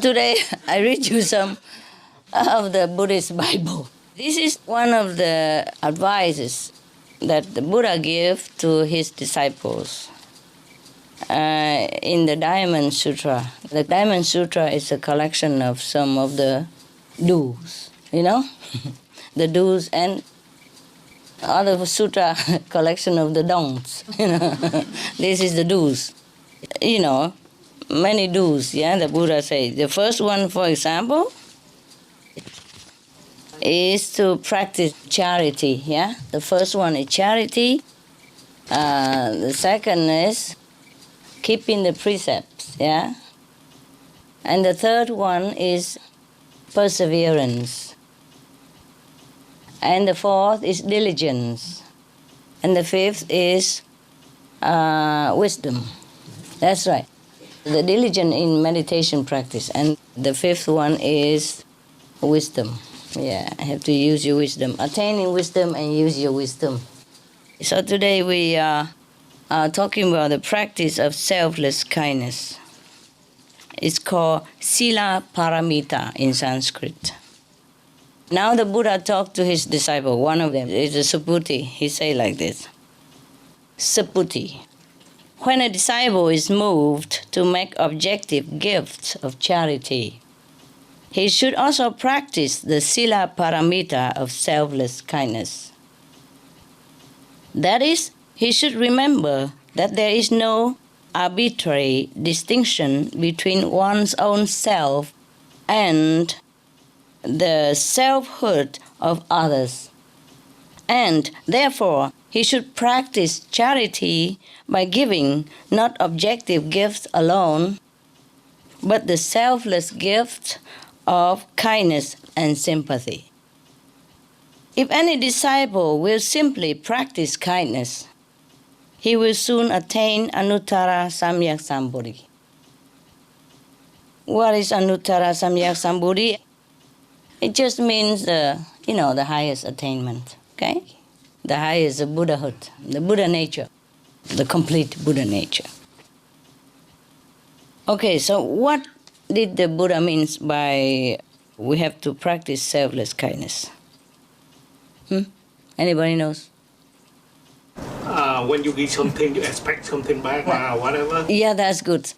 Today I read you some of the Buddhist Bible. This is one of the advices that the Buddha gave to his disciples in the Diamond Sutra. The Diamond Sutra is a collection of some of the do's, the do's, and other sutra collection of the don'ts. This is the do's. Many do's, the Buddha says. The first one, for example, is to practice charity, The first one is charity. The second is keeping the precepts, And the third one is perseverance. And the fourth is diligence. And the fifth is wisdom. That's right. The diligence in meditation practice. And the fifth one is wisdom. Have to use your wisdom. Attaining wisdom and use your wisdom. So today we are talking about the practice of selfless kindness. It's called Sila Paramita in Sanskrit. Now the Buddha talked to his disciple. One of them is a Subhuti. He said like this. Subhuti. When a disciple is moved to make objective gifts of charity, he should also practice the Sila Paramita of selfless kindness. That is, he should remember that there is no arbitrary distinction between one's own self and the selfhood of others. And therefore, he should practice charity by giving not objective gifts alone, but the selfless gift of kindness and sympathy. If any disciple will simply practice kindness, he will soon attain Anuttara Samyak Sambuddhi. What is Anuttara Samyak Sambuddhi? It just means the highest attainment, okay? The highest Buddhahood, the Buddha nature, the complete Buddha nature. Okay, so what did the Buddha means by we have to practice selfless kindness? Anybody knows? When you give something, you expect something back, whatever. Yeah, that's good.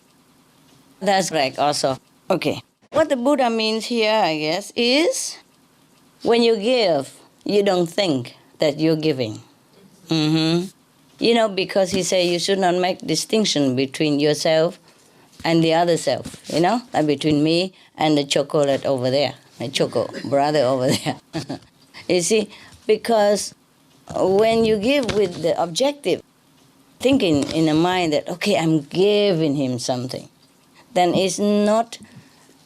That's correct also. Okay. What the Buddha means here, I guess, is when you give, you don't think that you're giving. Because he said you should not make distinction between yourself and the other self, like between me and the chocolate over there, my choco brother over there. You see, because when you give with the objective, thinking in the mind that, okay, I'm giving him something, then it's not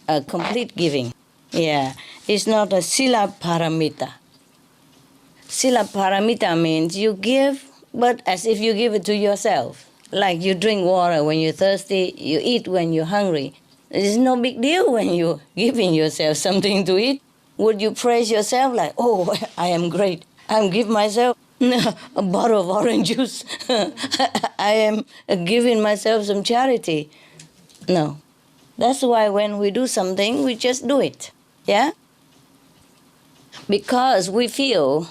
a complete giving. It's not a Sila Paramita. Sila Paramita means you give, but as if you give it to yourself. Like you drink water when you're thirsty, you eat when you're hungry. It's no big deal when you're giving yourself something to eat. Would you praise yourself like, oh, I am great. I'm giving myself a bottle of orange juice. I am giving myself some charity. No. That's why when we do something, we just do it. Because we feel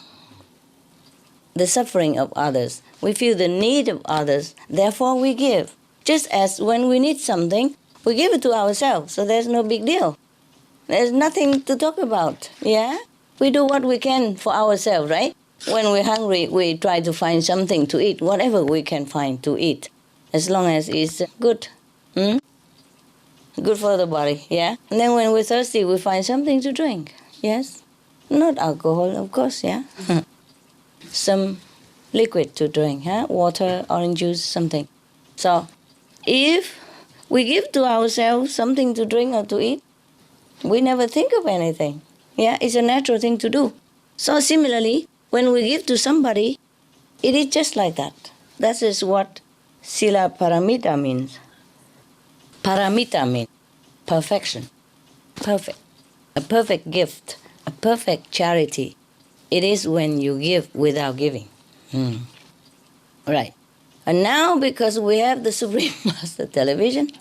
the suffering of others. We feel the need of others. Therefore, we give. Just as when we need something, we give it to ourselves. So there's no big deal. There's nothing to talk about. We do what we can for ourselves, right? When we're hungry, we try to find something to eat, whatever we can find to eat, as long as it's good. Good for the body, And then when we're thirsty, we find something to drink, yes? Not alcohol, of course, Some liquid to drink, water, orange juice, something. So if we give to ourselves something to drink or to eat, we never think of anything. It's a natural thing to do. So similarly, when we give to somebody, it is just like that. That is what Sila Paramita means. Paramita means perfection. Perfect. A perfect gift, a perfect charity. It is when you give without giving. Right. And now, because we have the Supreme Master television,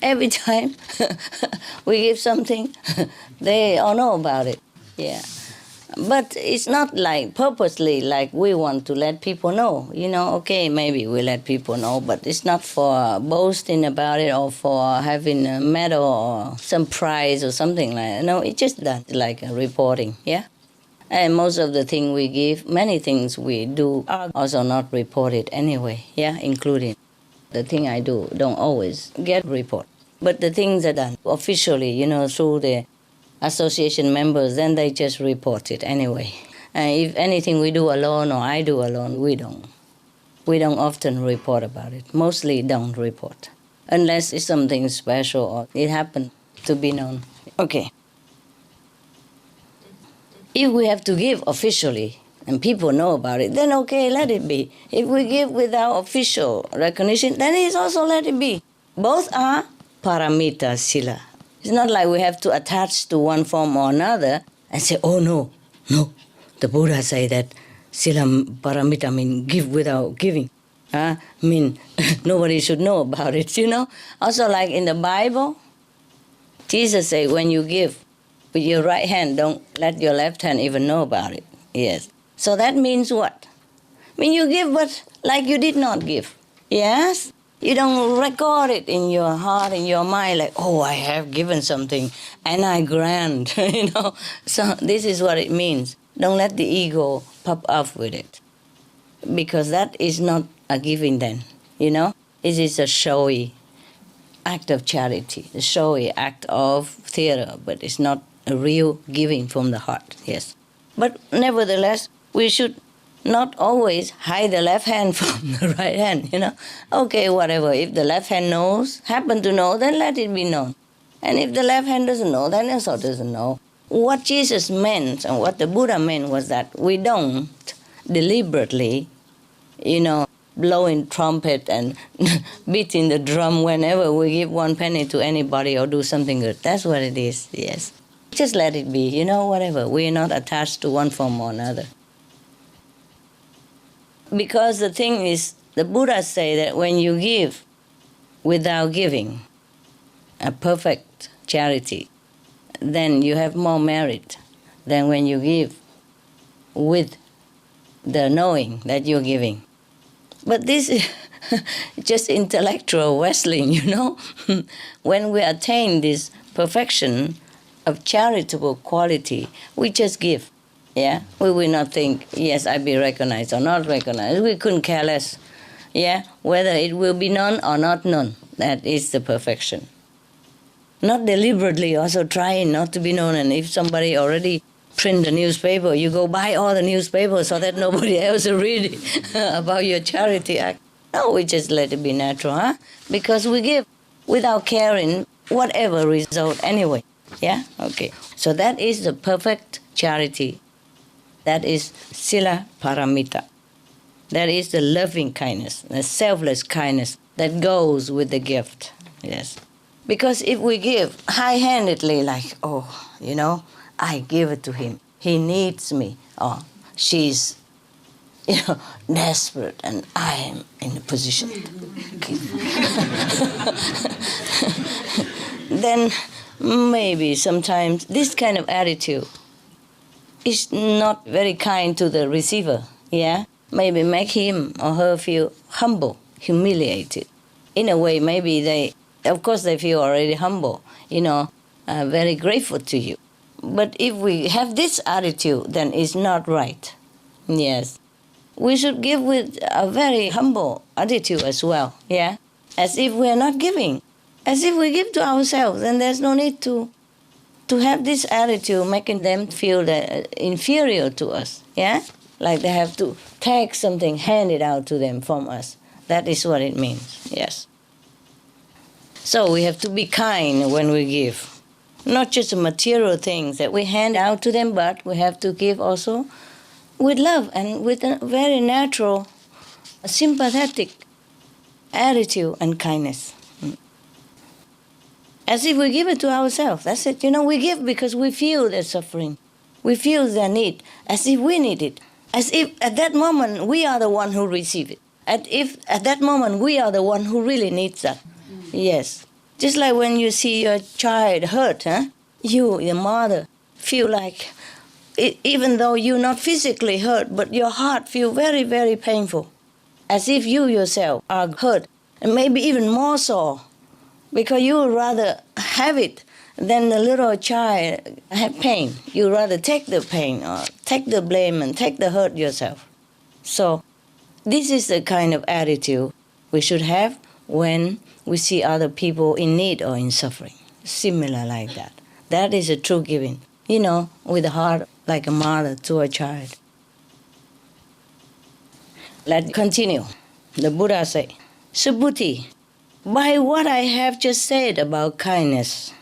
every time we give something, they all know about it. Yeah. But it's not like purposely like we want to let people know. Okay, maybe we let people know, but it's not for boasting about it or for having a medal or some prize or something like that. No, it's just done like a reporting, yeah? And most of the things we give, many things we do are also not reported anyway, yeah, including the thing I do don't always get report. But the things are done officially, through the association members, then they just report it anyway. And if anything we do alone or I do alone, we don't. We don't often report about it. Mostly don't report. Unless it's something special or it happened to be known. Okay. If we have to give officially and people know about it, then okay, let it be. If we give without official recognition, then it's also let it be. Both are paramita sila. It's not like we have to attach to one form or another and say, oh no, the Buddha say that sila paramita mean give without giving. Mean nobody should know about it, Also like in the Bible, Jesus say when you give with your right hand, don't let your left hand even know about it. Yes. So that means what? You give but like you did not give. Yes? You don't record it in your heart, in your mind, like, oh, I have given something and I grant, So this is what it means. Don't let the ego pop up with it. Because that is not a giving then, It is a showy act of charity, a showy act of theater, but it's not a real giving from the heart, yes. But nevertheless, we should not always hide the left hand from the right hand, Okay, whatever. If the left hand happen to know, then let it be known. And if the left hand doesn't know, then it also doesn't know. What Jesus meant and what the Buddha meant was that we don't deliberately, blowing trumpet and beating the drum whenever we give one penny to anybody or do something good. That's what it is, yes. Just let it be, whatever. We're not attached to one form or another. Because the thing is, the Buddha say that when you give without giving, a perfect charity, then you have more merit than when you give with the knowing that you're giving. But this is just intellectual wrestling, When we attain this perfection of charitable quality, we just give. Yeah, we will not think, yes, I be recognized or not recognized. We couldn't care less. Yeah, whether it will be known or not known. That is the perfection. Not deliberately also trying not to be known. And if somebody already print the newspaper, you go buy all the newspapers so that nobody else will read about your charity act. No, we just let it be natural, Because we give without caring whatever result anyway. Yeah, okay. So that is the perfect charity. That is sila paramita. That is the loving kindness, the selfless kindness that goes with the gift. Yes. Because if we give high-handedly, like, I give it to him, he needs me, or she's, desperate and I am in a position to give. Then maybe sometimes this kind of attitude is not very kind to the receiver, yeah? Maybe make him or her feel humble, humiliated. In a way, maybe they feel already humble, very grateful to you. But if we have this attitude, then it's not right. Yes. We should give with a very humble attitude as well, yeah? As if we are not giving. As if we give to ourselves, then there's no need to have this attitude making them feel that inferior to us, yeah? Like they have to take something handed out to them from us. That is what it means, yes. So we have to be kind when we give. Not just material things that we hand out to them, but we have to give also with love and with a very natural, sympathetic attitude and kindness. As if we give it to ourselves. That's it. We give because we feel their suffering. We feel their need, as if we need it. As if at that moment we are the one who receive it. At that moment we are the one who really needs that. Yes. Just like when you see your child hurt, you, the mother, feel like, even though you're not physically hurt, but your heart feels very, very painful, as if you yourself are hurt, and maybe even more so, because you would rather have it than the little child have pain. You rather take the pain or take the blame and take the hurt yourself. So this is the kind of attitude we should have when we see other people in need or in suffering. Similar like that. That is a true giving, with a heart like a mother to a child. Let's continue. The Buddha said, Subhuti, by what I have just said about kindness,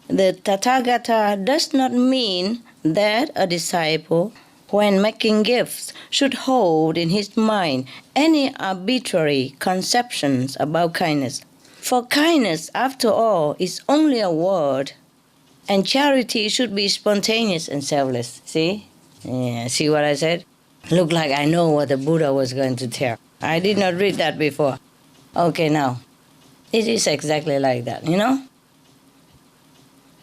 the Tathagata does not mean that a disciple, when making gifts, should hold in his mind any arbitrary conceptions about kindness. For kindness, after all, is only a word, and charity should be spontaneous and selfless. See? Yeah, see what I said? Look like I know what the Buddha was going to tell. I did not read that before. Okay, now, it is exactly like that,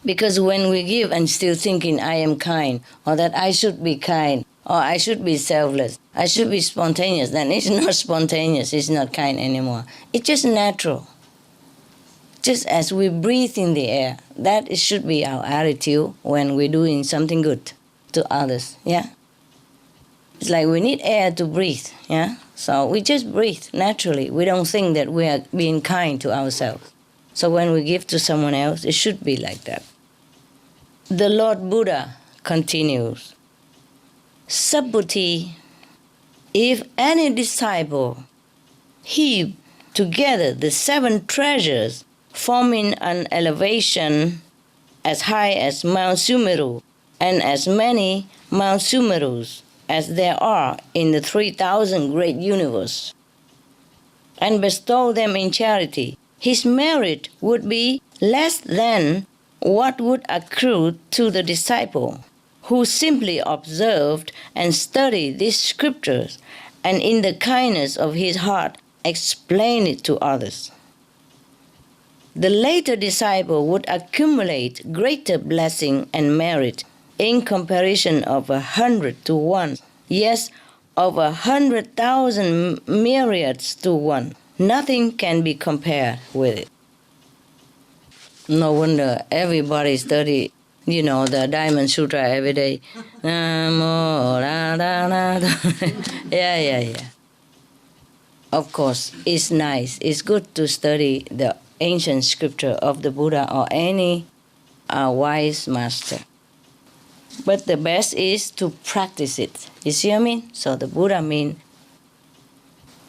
Because when we give and still thinking I am kind, or that I should be kind, or I should be selfless, I should be spontaneous, then it's not spontaneous, it's not kind anymore. It's just natural. Just as we breathe in the air, that should be our attitude when we're doing something good to others, yeah? It's like we need air to breathe, yeah? So we just breathe naturally. We don't think that we are being kind to ourselves. So when we give to someone else, it should be like that. The Lord Buddha continues, Subhuti, if any disciple heap together the 7 treasures, forming an elevation as high as Mount Sumeru, and as many Mount Sumerus as there are in the 3,000 great universe, and bestow them in charity, his merit would be less than what would accrue to the disciple who simply observed and studied these scriptures and in the kindness of his heart explained it to others. The later disciple would accumulate greater blessing and merit in comparison of 100 to 1, yes, of 100,000 myriads to 1. Nothing can be compared with it. No wonder everybody study, the Diamond Sutra every day. Namo, da, da, da, da. Yeah. Of course, it's nice. It's good to study the ancient scripture of the Buddha or any wise master. But the best is to practice it. You see what I mean? So the Buddha mean,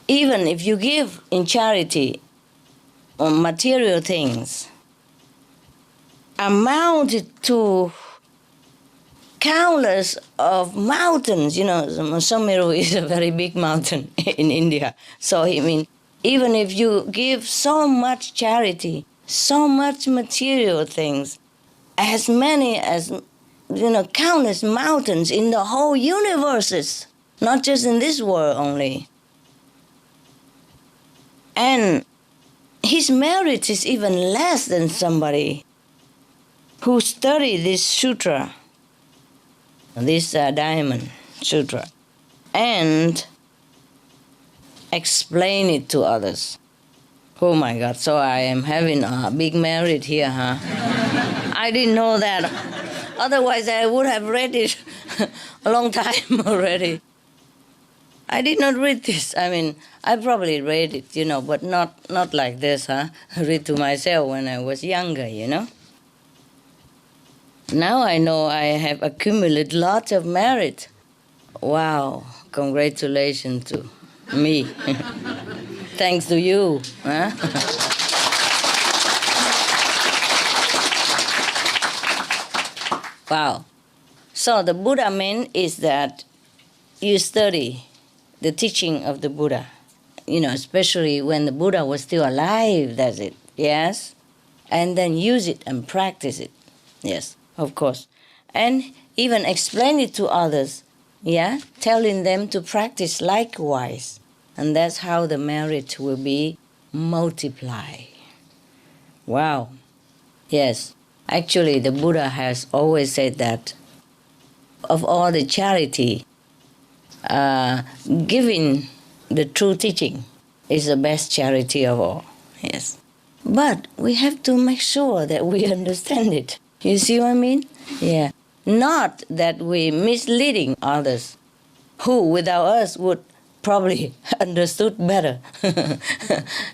even if you give in charity on material things, amounted to countless of mountains. Sumeru is a very big mountain in India. So he mean, even if you give so much charity, so much material things, as many as, countless mountains in the whole universes, not just in this world only. And his merit is even less than somebody who studied this sutra, this Diamond Sutra, and explain it to others. Oh my God, so I am having a big merit here, huh? I didn't know that. Otherwise I would have read it a long time already. I did not read this. I probably read it, but not like this, huh? I read to myself when I was younger, Now I know I have accumulated lots of merit. Wow, congratulations to me. Thanks to you, huh? Wow. So the Buddha meant is that you study the teaching of the Buddha, especially when the Buddha was still alive, that's it, yes? And then use it and practice it, yes, of course. And even explain it to others, yeah? Telling them to practice likewise. And that's how the merit will be multiplied. Wow. Yes. Actually, the Buddha has always said that of all the charity, giving the true teaching is the best charity of all. Yes. But we have to make sure that we understand it. You see what I mean? Yeah. Not that we misleading others who without us would probably understood better.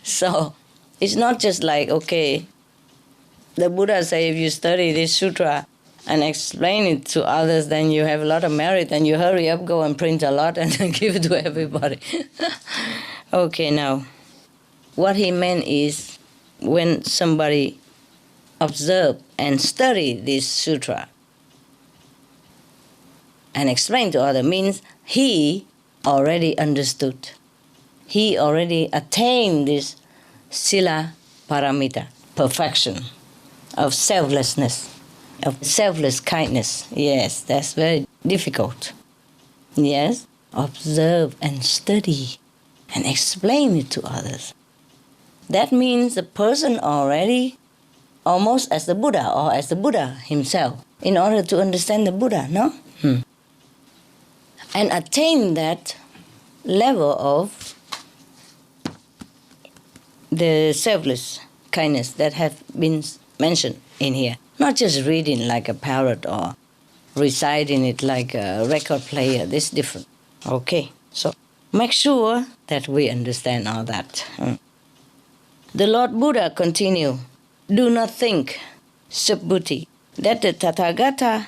So it's not just like, okay, the Buddha say if you study this sutra and explain it to others, then you have a lot of merit and you hurry up, go and print a lot and give it to everybody. Okay, now, what he meant is when somebody observe and study this sutra and explain to others, means he already understood. He already attained this sila paramita, perfection of selflessness, of selfless kindness. Yes, that's very difficult. Yes, observe and study and explain it to others. That means the person already almost as the Buddha or as the Buddha himself in order to understand the Buddha, no? And attain that level of the selfless kindness that have been mentioned in here. Not just reading like a parrot or reciting it like a record player. This is different. Okay, so make sure that we understand all that. The Lord Buddha continued, do not think, Subhuti, that the Tathagata,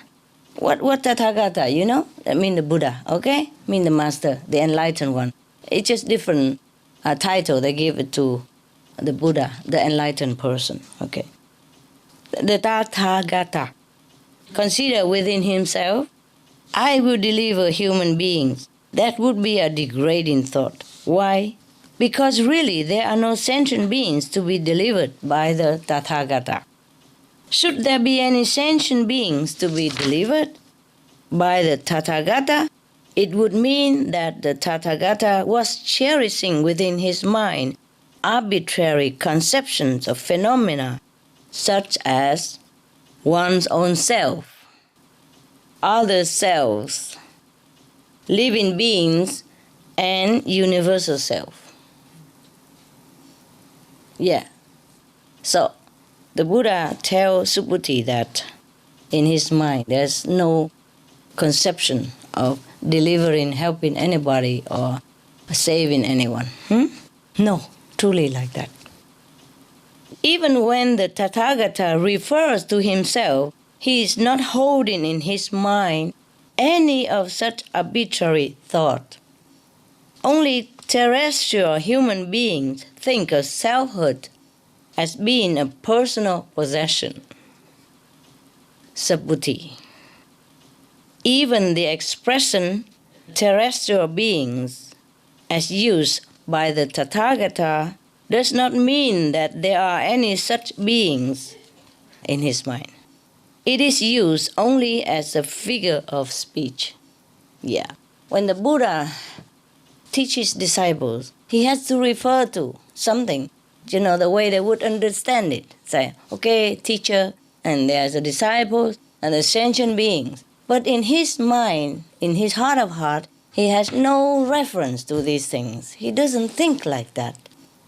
what Tathagata, you know? That means the Buddha, okay? Mean the master, the enlightened one. It's just different title they give it to the Buddha, the enlightened person, okay? The Tathagata, consider within himself, I will deliver human beings. That would be a degrading thought. Why? Because really there are no sentient beings to be delivered by the Tathagata. Should there be any sentient beings to be delivered by the Tathagata, it would mean that the Tathagata was cherishing within his mind arbitrary conceptions of phenomena such as one's own self, other selves, living beings, and universal self. Yeah. So the Buddha tells Subhuti that in his mind there's no conception of delivering, helping anybody or saving anyone. No, truly like that. Even when the Tathagata refers to himself, he is not holding in his mind any of such arbitrary thought. Only terrestrial human beings think of selfhood as being a personal possession. Subhuti. Even the expression terrestrial beings as used by the Tathagata does not mean that there are any such beings in his mind. It is used only as a figure of speech. Yeah. When the Buddha teaches disciples, he has to refer to something, the way they would understand it. Say, okay, teacher, and there's a disciple, and the sentient beings. But in his mind, in his heart of heart, he has no reference to these things. He doesn't think like that.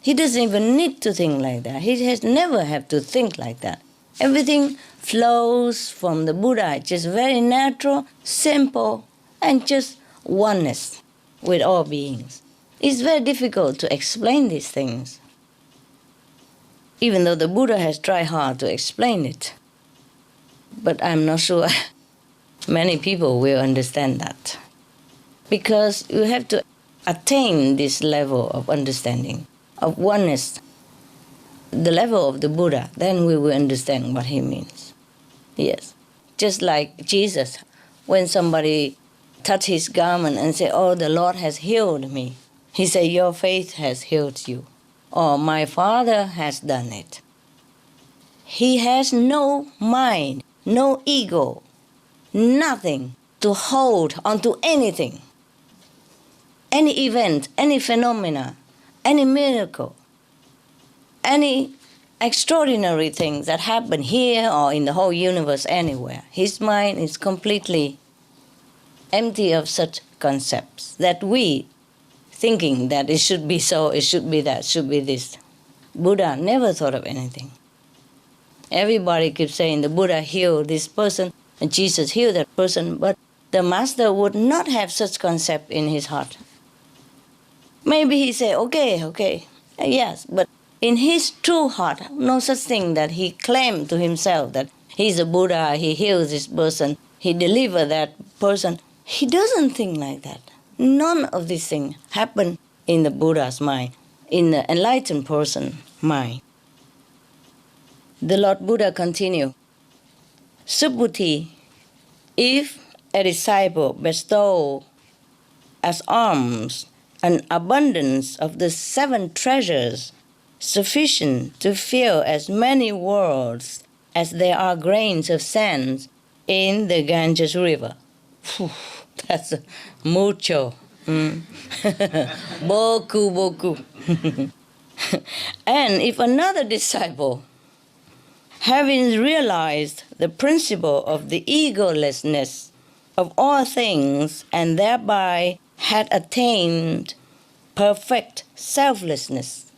He doesn't even need to think like that. He has never had to think like that. Everything flows from the Buddha, just very natural, simple, and just oneness with all beings. It's very difficult to explain these things, even though the Buddha has tried hard to explain it. But I'm not sure many people will understand that. Because you have to attain this level of understanding, of oneness, the level of the Buddha, then we will understand what he means. Yes. Just like Jesus, when somebody touched his garment and said, oh, the Lord has healed me. He said, your faith has healed you. Or my Father has done it. He has no mind, no ego, nothing to hold onto anything. any event, any phenomena, any miracle, any extraordinary things that happen here or in the whole universe anywhere. His mind is completely empty of such concepts that we thinking that it should be so, it should be that, should be this. Buddha never thought of anything. Everybody keeps saying the Buddha healed this person and Jesus healed that person, but the Master would not have such concept in his heart. Maybe he say, okay, yes, but in his true heart, no such thing that he claimed to himself that he's a Buddha, he heals this person, he delivers that person. He doesn't think like that. None of these things happen in the Buddha's mind, in the enlightened person's mind. The Lord Buddha continued, Subhuti, if a disciple bestow as alms an abundance of the 7 treasures sufficient to fill as many worlds as there are grains of sand in the Ganges River. That's mucho. Boku. And if another disciple, having realized the principle of the egolessness of all things and thereby had attained perfect selflessness,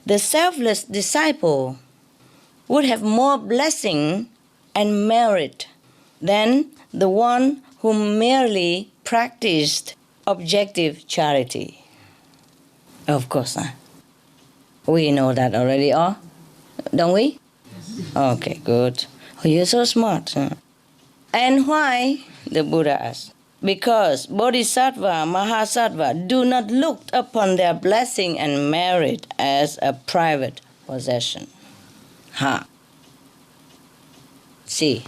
the selfless disciple would have more blessing and merit than the one who merely practiced objective charity. Of course, we know that already, don't we? Yes. Okay, good. Oh, you're so smart. And why? The Buddha asked. Because Bodhisattva, Mahasattva do not look upon their blessing and merit as a private possession. See,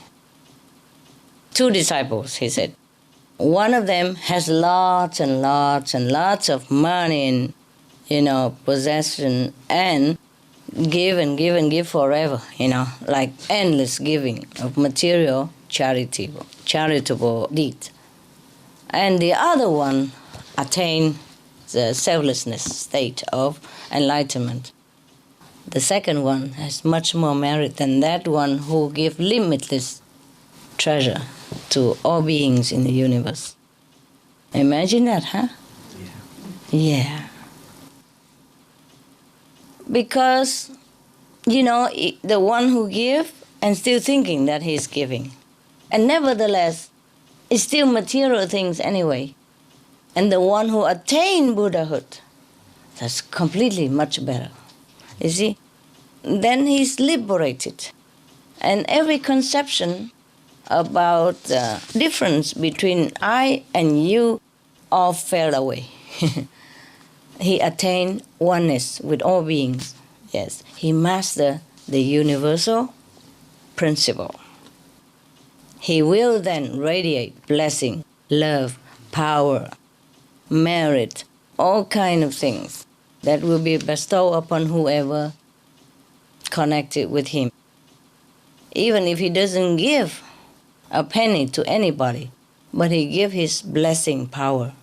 2 disciples, he said. One of them has lots and lots and lots of money and, possession, and give forever, like endless giving of material charitable deeds. And the other one attained the selflessness state of enlightenment. The second one has much more merit than that one who gives limitless treasure to all beings in the universe. Imagine that, huh? Yeah. Because, the one who gives and still thinking that he's giving. And nevertheless, it's still material things anyway. And the one who attained Buddhahood, that's completely much better. You see? Then he's liberated. And every conception about the difference between I and you all fell away. He attained oneness with all beings. Yes, he mastered the universal principle. He will then radiate blessing, love, power, merit, all kind of things that will be bestowed upon whoever connected with him. Even if he doesn't give a penny to anybody, but he gives his blessing power.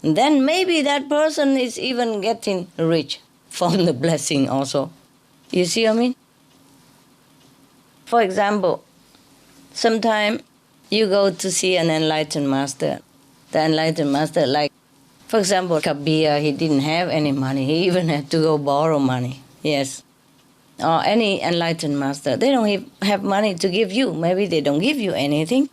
And then maybe that person is even getting rich from the blessing also. You see what I mean? For example, sometimes you go to see an enlightened master. The enlightened master, like, for example, Kabir, he didn't have any money. He even had to go borrow money. Yes. Or any enlightened master, they don't have money to give you. Maybe they don't give you anything.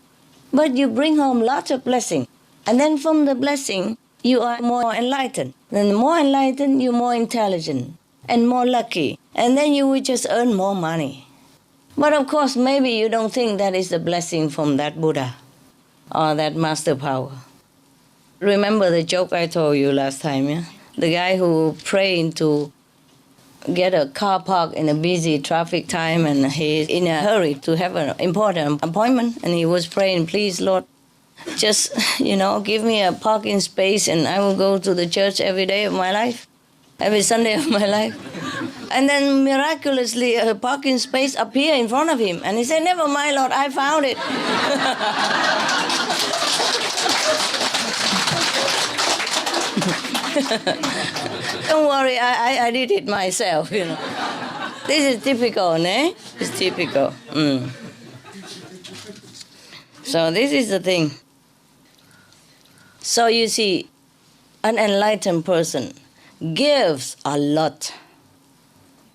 But you bring home lots of blessing. And then from the blessing, you are more enlightened. Then the more enlightened, you're more intelligent and more lucky. And then you will just earn more money. But of course, maybe you don't think that is a blessing from that Buddha or that master power. Remember the joke I told you last time, yeah? The guy who prayed to get a car park in a busy traffic time, and he's in a hurry to have an important appointment, and he was praying, please, Lord, just, give me a parking space and I will go to the church every day of my life, every Sunday of my life. And then miraculously a parking space appeared in front of him, and he said, never mind, Lord, I found it. Don't worry, I did it myself, you know. This is typical, ne? It's typical. So this is the thing. So you see, an enlightened person gives a lot.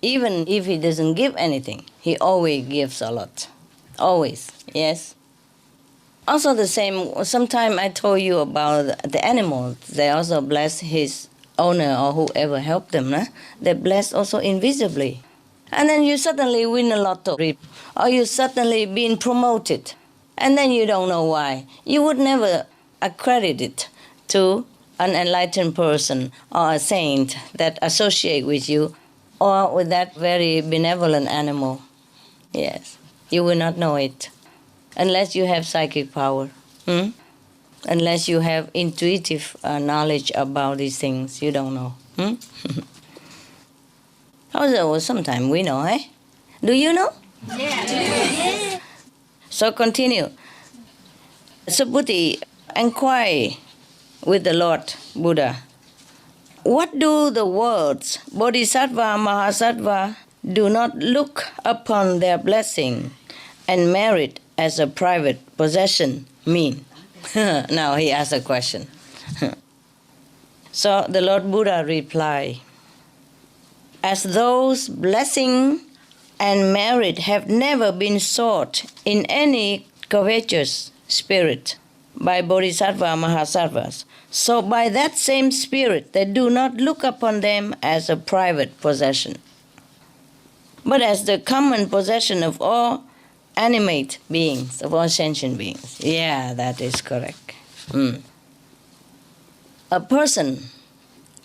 Even if he doesn't give anything, he always gives a lot. Always, yes. Also the same, sometime I told you about the animals. They also bless his owner or whoever helped them. They bless also invisibly. And then you suddenly win a lotto, or you suddenly been promoted. And then you don't know why. You would never accredit it to an enlightened person or a saint that associate with you or with that very benevolent animal. Yes, you will not know it unless you have psychic power. Unless you have intuitive knowledge about these things, you don't know. Also, sometimes we know, eh? Do you know? Yeah. So continue. Subhuti inquired with the Lord Buddha, what do the words Bodhisattva, Mahasattva do not look upon their blessing and merit as a private possession mean? Now he asks a question. So the Lord Buddha replied, as those blessing and merit have never been sought in any covetous spirit by Bodhisattva Mahasattvas, so by that same spirit they do not look upon them as a private possession, but as the common possession of all animate beings, of all sentient beings. Yeah, that is correct. A person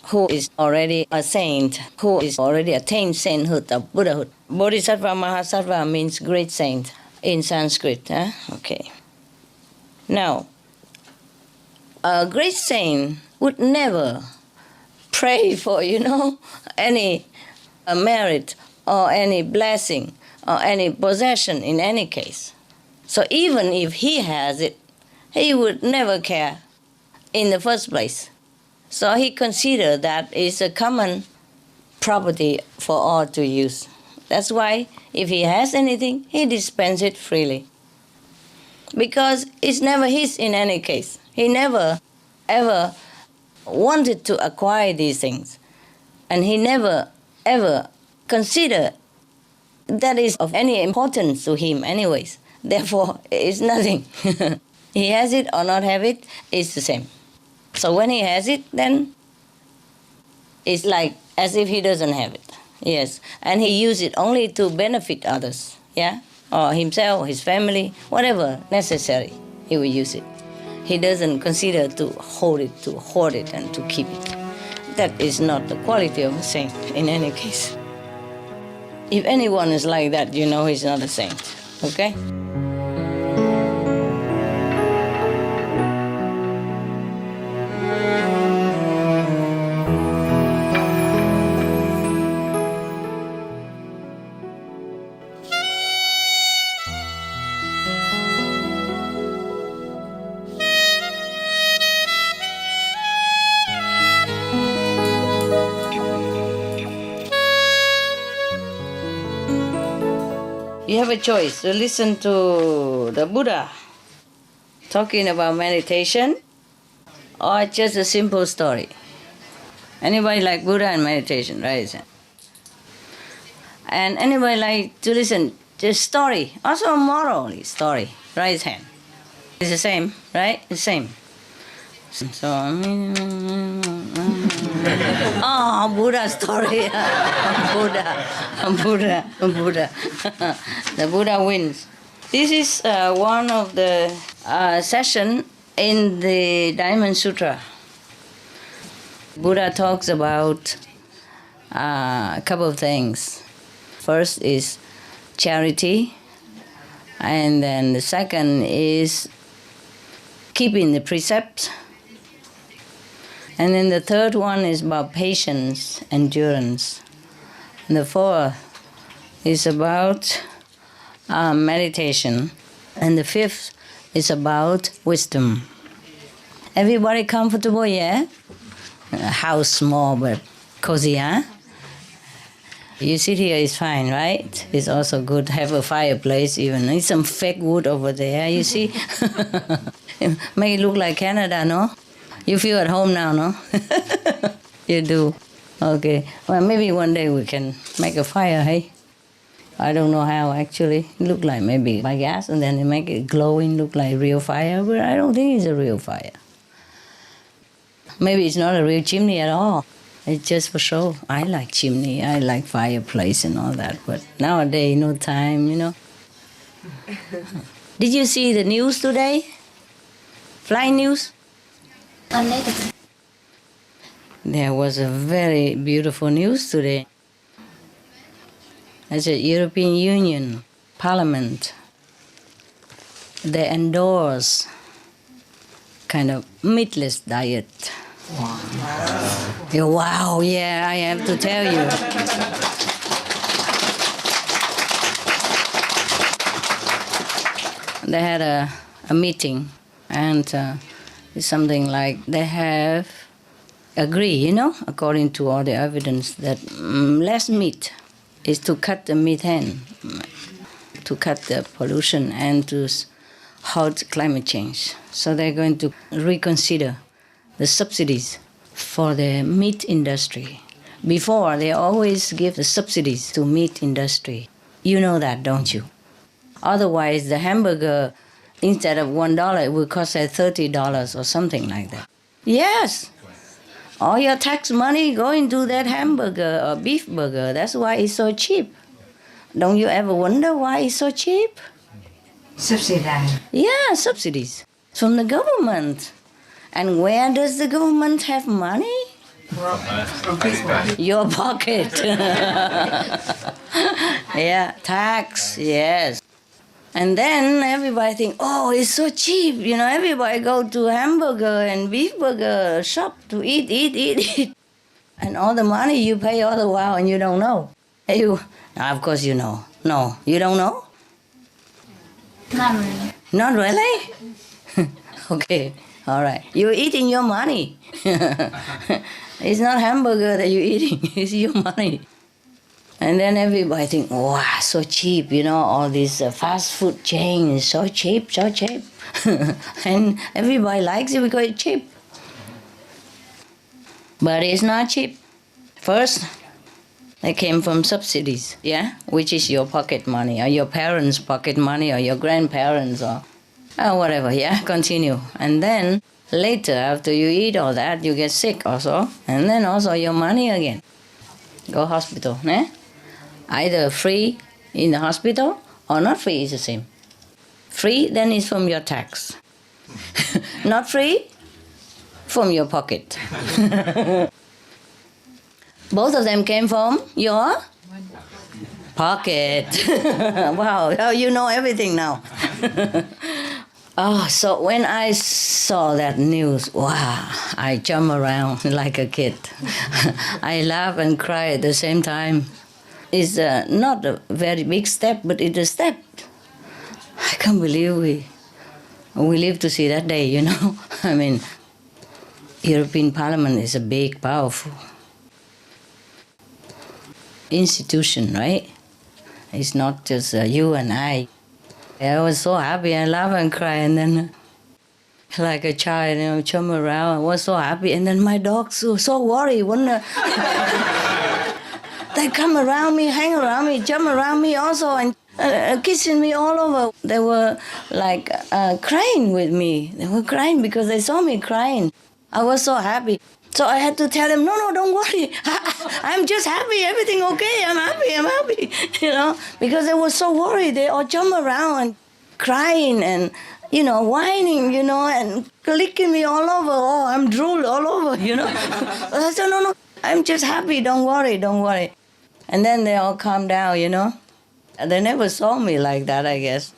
who is already a saint, who is already attained sainthood of Buddhahood. Bodhisattva Mahasattva means great saint in Sanskrit. Okay. Now, a great saint would never pray for, any merit or any blessing or any possession in any case. So even if he has it, he would never care in the first place. So he considered that it's a common property for all to use. That's why if he has anything, he dispenses it freely. Because it's never his in any case. He never, ever wanted to acquire these things. And he never, ever considered that is of any importance to him anyways. Therefore, it's nothing. He has it or not have it, it's the same. So when he has it, then it's like as if he doesn't have it. Yes. And he uses it only to benefit others. Yeah? Or himself, his family, whatever necessary, he will use it. He doesn't consider to hold it, to hoard it, and to keep it. That is not the quality of a saint in any case. If anyone is like that, you know he's not a saint. Okay? You have a choice to listen to the Buddha talking about meditation or just a simple story. Anybody like Buddha and meditation, raise hand. And anybody like to listen to story, also a moral story, raise hand. It's the same, right? The same. So, Buddha story. Buddha. The Buddha wins. This is one of the session in the Diamond Sutra. Buddha talks about a couple of things. First is charity, and then the second is keeping the precepts. And then the third one is about patience, endurance. And the fourth is about meditation. And the fifth is about wisdom. Everybody comfortable, yeah? house small but cozy, huh? You sit here is fine, right? It's also good to have a fireplace even. Need some fake wood over there, you see? Make it look like Canada, no? You feel at home now, no? You do. Okay. Well, maybe one day we can make a fire, hey? I don't know how actually. It look like maybe by gas and then they make it glowing, look like real fire, but I don't think it's a real fire. Maybe it's not a real chimney at all. It's just for show. I like chimney, I like fireplace and all that, but nowadays no time, you know. Did you see the news today? Flying news? There was a very beautiful news today. As a European Union Parliament, they endorse kind of meatless diet. Wow. Yeah, wow, yeah, I have to tell you. They had a meeting and it's something like they have agreed, you know, according to all the evidence that less meat is to cut the methane, to cut the pollution and to halt climate change. So they're going to reconsider the subsidies for the meat industry. Before, they always give the subsidies to meat industry. You know that, don't you? Otherwise, the hamburger, instead of $1, it would cost $30 or something like that. Yes. All your tax money go into that hamburger or beef burger. That's why it's so cheap. Don't you ever wonder why it's so cheap? Subsidized. Yeah, subsidies from the government. And where does the government have money? Your pocket. Yeah, tax, yes. And then everybody think, oh, it's so cheap. You know, everybody go to hamburger and beef burger shop to eat. And all the money you pay all the while and you don't know. Now, of course you know. No, you don't know? Not really. Not really? Okay, all right. You're eating your money. It's not hamburger that you're eating, it's your money. And then everybody think, wow, so cheap, you know, all these fast food chains, so cheap. And everybody likes it because it's cheap. But it's not cheap. First, they came from subsidies, yeah, which is your pocket money, or your parents' pocket money, or your grandparents, or whatever, yeah, continue. And then later, after you eat all that, you get sick also, and then also your money again. Go hospital, eh? Either free in the hospital or not free is the same. Free, then it's from your tax. Not free, from your pocket. Both of them came from your pocket. Wow, you know everything now. Oh, so when I saw that news, wow, I jumped around like a kid. I laugh and cry at the same time. It's not a very big step, but it's a step. I can't believe we live to see that day, you know. I mean, European Parliament is a big, powerful institution, right? It's not just you and I. I was so happy, I laugh and cry, and then like a child, you know, jump around. I was so happy, and then my dogs were so worried. They come around me, hang around me, jump around me also, and kissing me all over. They were like crying with me. They were crying because they saw me crying. I was so happy. So I had to tell them, no, don't worry. I'm just happy, everything okay, I'm happy, you know, because they were so worried. They all jump around and crying and, you know, whining, you know, and licking me all over. Oh, I'm drool all over, you know. I said, no, I'm just happy, don't worry. And then they all calmed down, you know. They never saw me like that, I guess.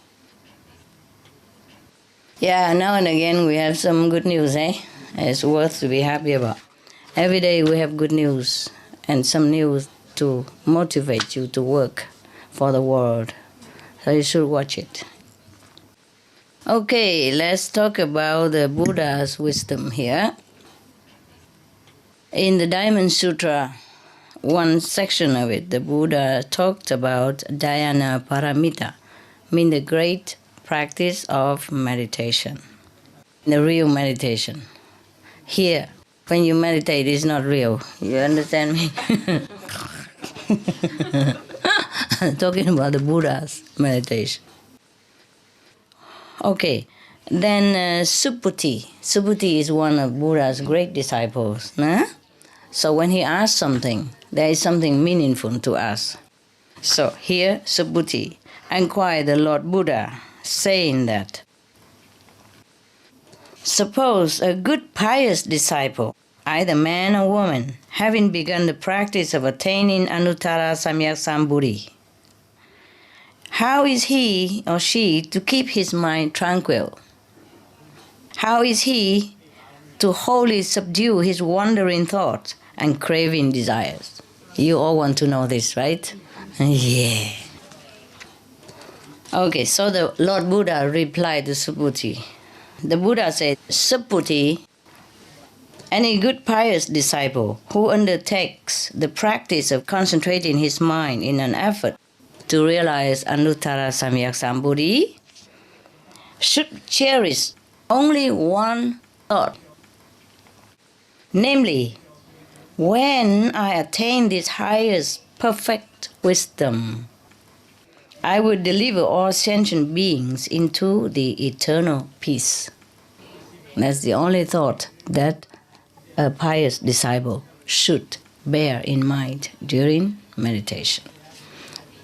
Yeah, now and again we have some good news, eh? It's worth to be happy about. Every day we have good news and some news to motivate you to work for the world. So you should watch it. Okay, let's talk about the Buddha's wisdom here. In the Diamond Sutra, one section of it, the Buddha talked about dhyana paramita, mean the great practice of meditation, the real meditation. Here, when you meditate, it's not real. You understand me? I'm talking about the Buddha's meditation. Okay, then Subhuti. Subhuti is one of Buddha's great disciples. Nah? So when he asks something, there is something meaningful to us. So here, Subhuti inquired the Lord Buddha, saying that, suppose a good pious disciple, either man or woman, having begun the practice of attaining Anuttara Samyak Sambodhi, how is he or she to keep his mind tranquil? How is he to wholly subdue his wandering thoughts and craving desires? You all want to know this, right? Yeah. Okay, so the Lord Buddha replied to Subhuti. The Buddha said, Subhuti, any good pious disciple who undertakes the practice of concentrating his mind in an effort to realize Anuttara Samyak Sambodhi should cherish only one thought, namely, when I attain this highest perfect wisdom, I will deliver all sentient beings into the eternal peace. That's the only thought that a pious disciple should bear in mind during meditation,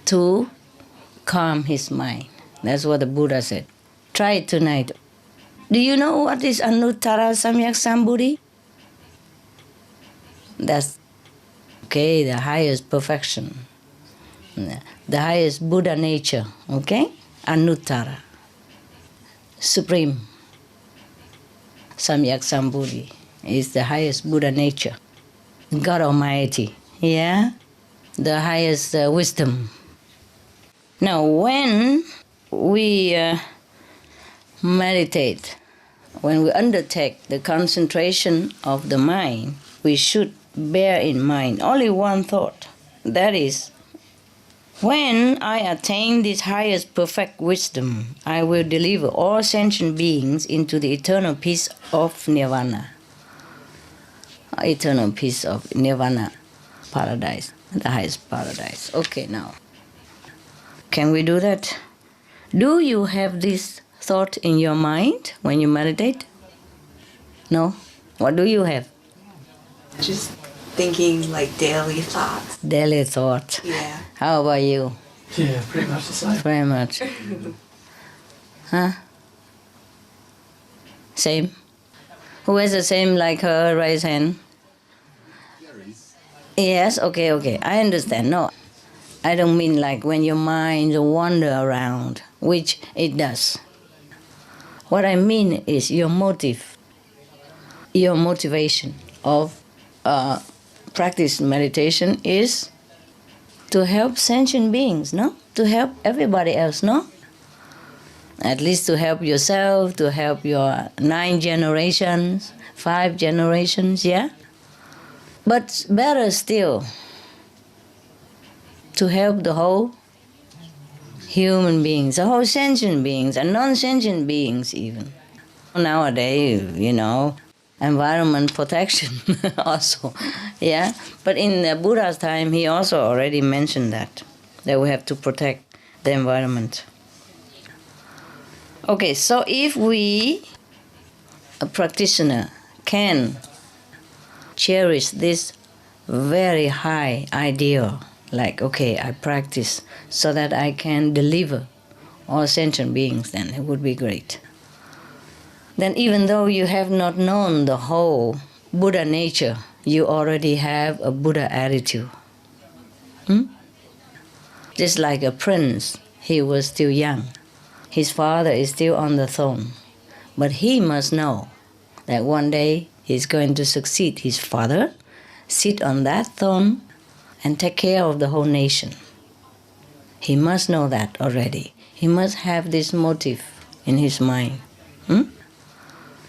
to calm his mind. That's what the Buddha said. Try it tonight. Do you know what is Anuttara Samyak Sambodhi? That's okay, the highest perfection, the highest Buddha nature, okay? Anuttara, supreme. Samyak Sambodhi is the highest Buddha nature. God Almighty, yeah? The highest wisdom. Now, when we meditate, when we undertake the concentration of the mind, we should bear in mind only one thought. That is, when I attain this highest perfect wisdom, I will deliver all sentient beings into the eternal peace of Nirvana. Eternal peace of Nirvana, paradise, the highest paradise. Okay, now, can we do that? Do you have this thought in your mind when you meditate? No? What do you have? Just thinking like daily thoughts. Daily thought. Yeah. How about you? Yeah, pretty much the same. Very much. Huh? Same? Who has the same like her? Raise hand. Yes, okay. I understand. No, I don't mean like when your mind wander around, which it does. What I mean is your motive, your motivation of practice meditation is to help sentient beings, no? To help everybody else, no? At least to help yourself, to help your 9 generations, 5 generations, yeah? But better still, to help the whole human beings, the whole sentient beings, and non-sentient beings even. Nowadays, environment protection also, yeah? But in the Buddha's time, he also already mentioned that we have to protect the environment. Okay, so if we, a practitioner, can cherish this very high ideal, like, okay, I practice so that I can deliver all sentient beings, then it would be great. Then even though you have not known the whole Buddha nature, you already have a Buddha attitude. Just like a prince, he was still young. His father is still on the throne. But he must know that one day he's going to succeed his father, sit on that throne, and take care of the whole nation. He must know that already. He must have this motive in his mind.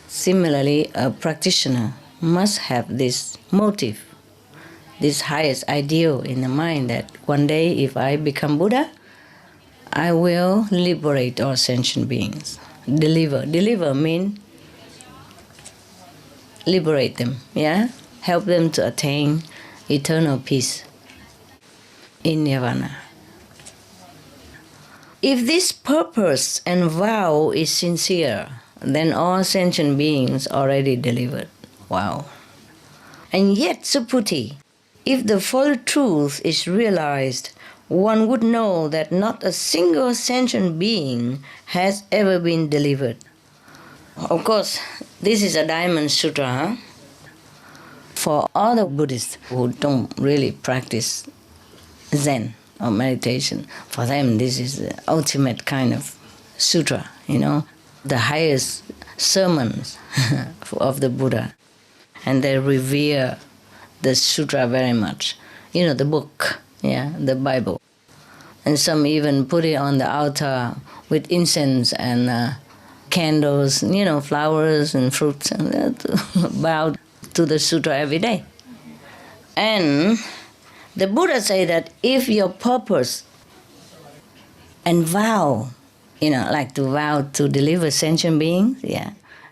Similarly, a practitioner must have this motive, this highest ideal in the mind that one day if I become Buddha, I will liberate all sentient beings. Deliver. Deliver means liberate them, yeah? Help them to attain eternal peace in Nirvana. If this purpose and vow is sincere, then all sentient beings already delivered. Wow. And yet, Subhuti, if the full truth is realized, one would know that not a single sentient being has ever been delivered. Of course, this is a Diamond Sutra. Huh? For all the Buddhists who don't really practice Zen or meditation, for them this is the ultimate kind of sutra, the highest sermons of the Buddha. And they revere the sutra very much. The book, the Bible. And some even put it on the altar with incense and candles, flowers and fruits, and bow to the sutra every day. And the Buddha say that if your purpose and vow, like to vow to deliver sentient beings,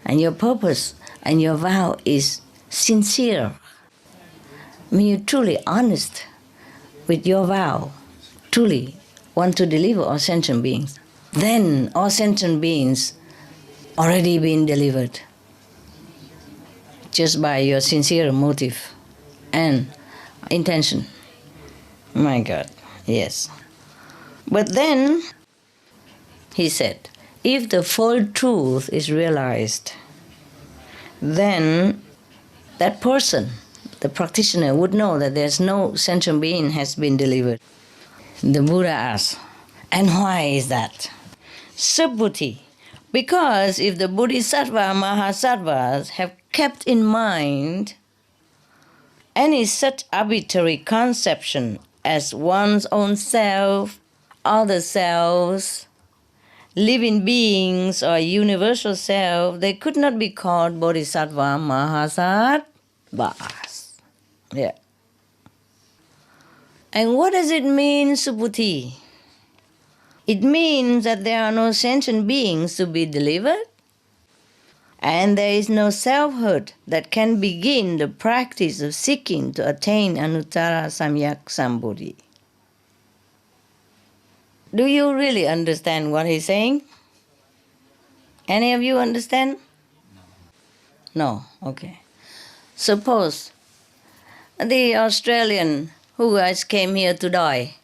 and your purpose and your vow is sincere, when you're truly honest with your vow, truly want to deliver all sentient beings, then all sentient beings already been delivered just by your sincere motive and intention. My God, yes. But then, he said, if the full truth is realized, then that person, the practitioner, would know that there's no sentient being has been delivered. The Buddha asked, and why is that? Subhuti, because if the Bodhisattva Mahasattvas have kept in mind any such arbitrary conception as one's own self, other selves, living beings, or universal self, they could not be called Bodhisattva Mahasattvas. Yeah. And what does it mean, Subhuti? It means that there are no sentient beings to be delivered, and there is no selfhood that can begin the practice of seeking to attain Anuttara Samyak Sambodhi. Do you really understand what he's saying? Any of you understand? No? Okay. Suppose the Australian who guys came here to die.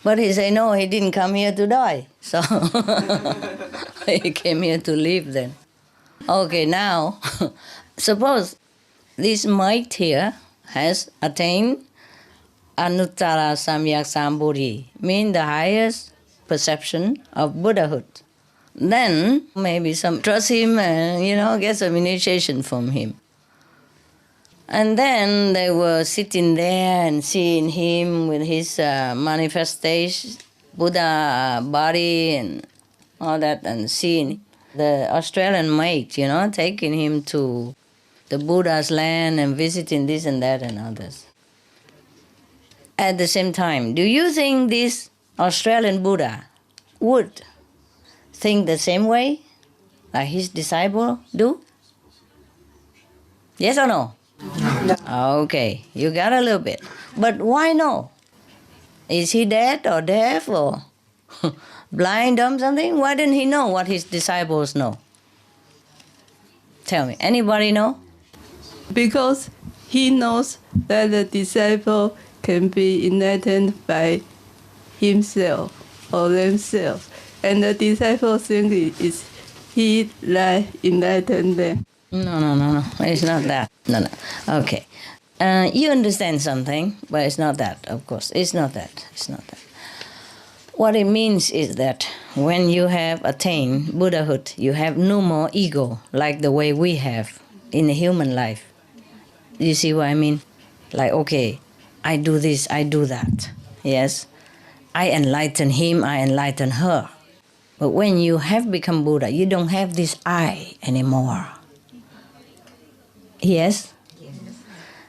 But he said, no, he didn't come here to die. So he came here to live then. Okay, now, suppose this mite here has attained Anuttara Samyak Sambodhi, means the highest perception of Buddhahood. Then maybe some trust him and, get some initiation from him. And then they were sitting there and seeing him with his manifestation, Buddha body and all that, and seeing the Australian mate, taking him to the Buddha's land and visiting this and that and others. At the same time, do you think this Australian Buddha would think the same way like his disciple do? Yes or no? No. Okay, you got a little bit. But why no? Is he dead or deaf or blind, dumb, something? Why didn't he know what his disciples know? Tell me, anybody know? Because he knows that the disciple can be enlightened by himself or themselves. And the disciple thinks is he that enlightened them. No. It's not that. No. Okay. You understand something, but it's not that, of course. It's not that. What it means is that when you have attained Buddhahood, you have no more ego like the way we have in the human life. You see what I mean? Like, okay, I do this, I do that. Yes? I enlighten him, I enlighten her. But when you have become Buddha, you don't have this I anymore. Yes?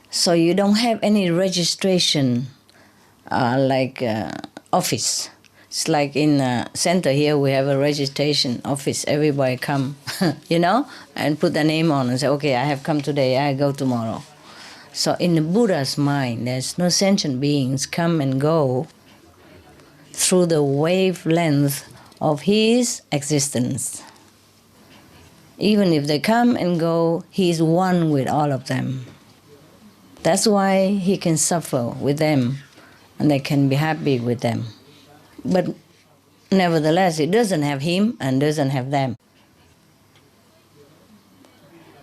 So you don't have any registration like office. It's like in center here we have a registration office. Everybody come, and put their name on and say, okay, I have come today, I go tomorrow. So in the Buddha's mind, there's no sentient beings come and go through the wavelength of his existence. Even if they come and go, he is one with all of them. That's why he can suffer with them and they can be happy with them. But nevertheless, it doesn't have him and doesn't have them.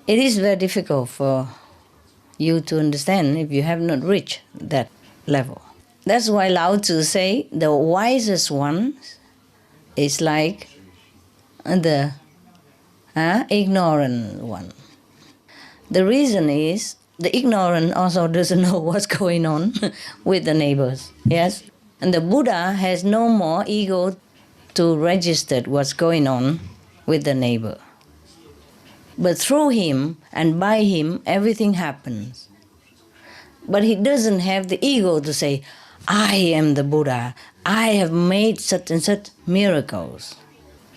It is very difficult for you to understand if you have not reached that level. That's why Lao Tzu say the wisest one is like the ignorant one. The reason is the ignorant also doesn't know what's going on with the neighbors. Yes? And the Buddha has no more ego to register what's going on with the neighbor. But through him and by him, everything happens. But he doesn't have the ego to say, I am the Buddha, I have made such and such miracles,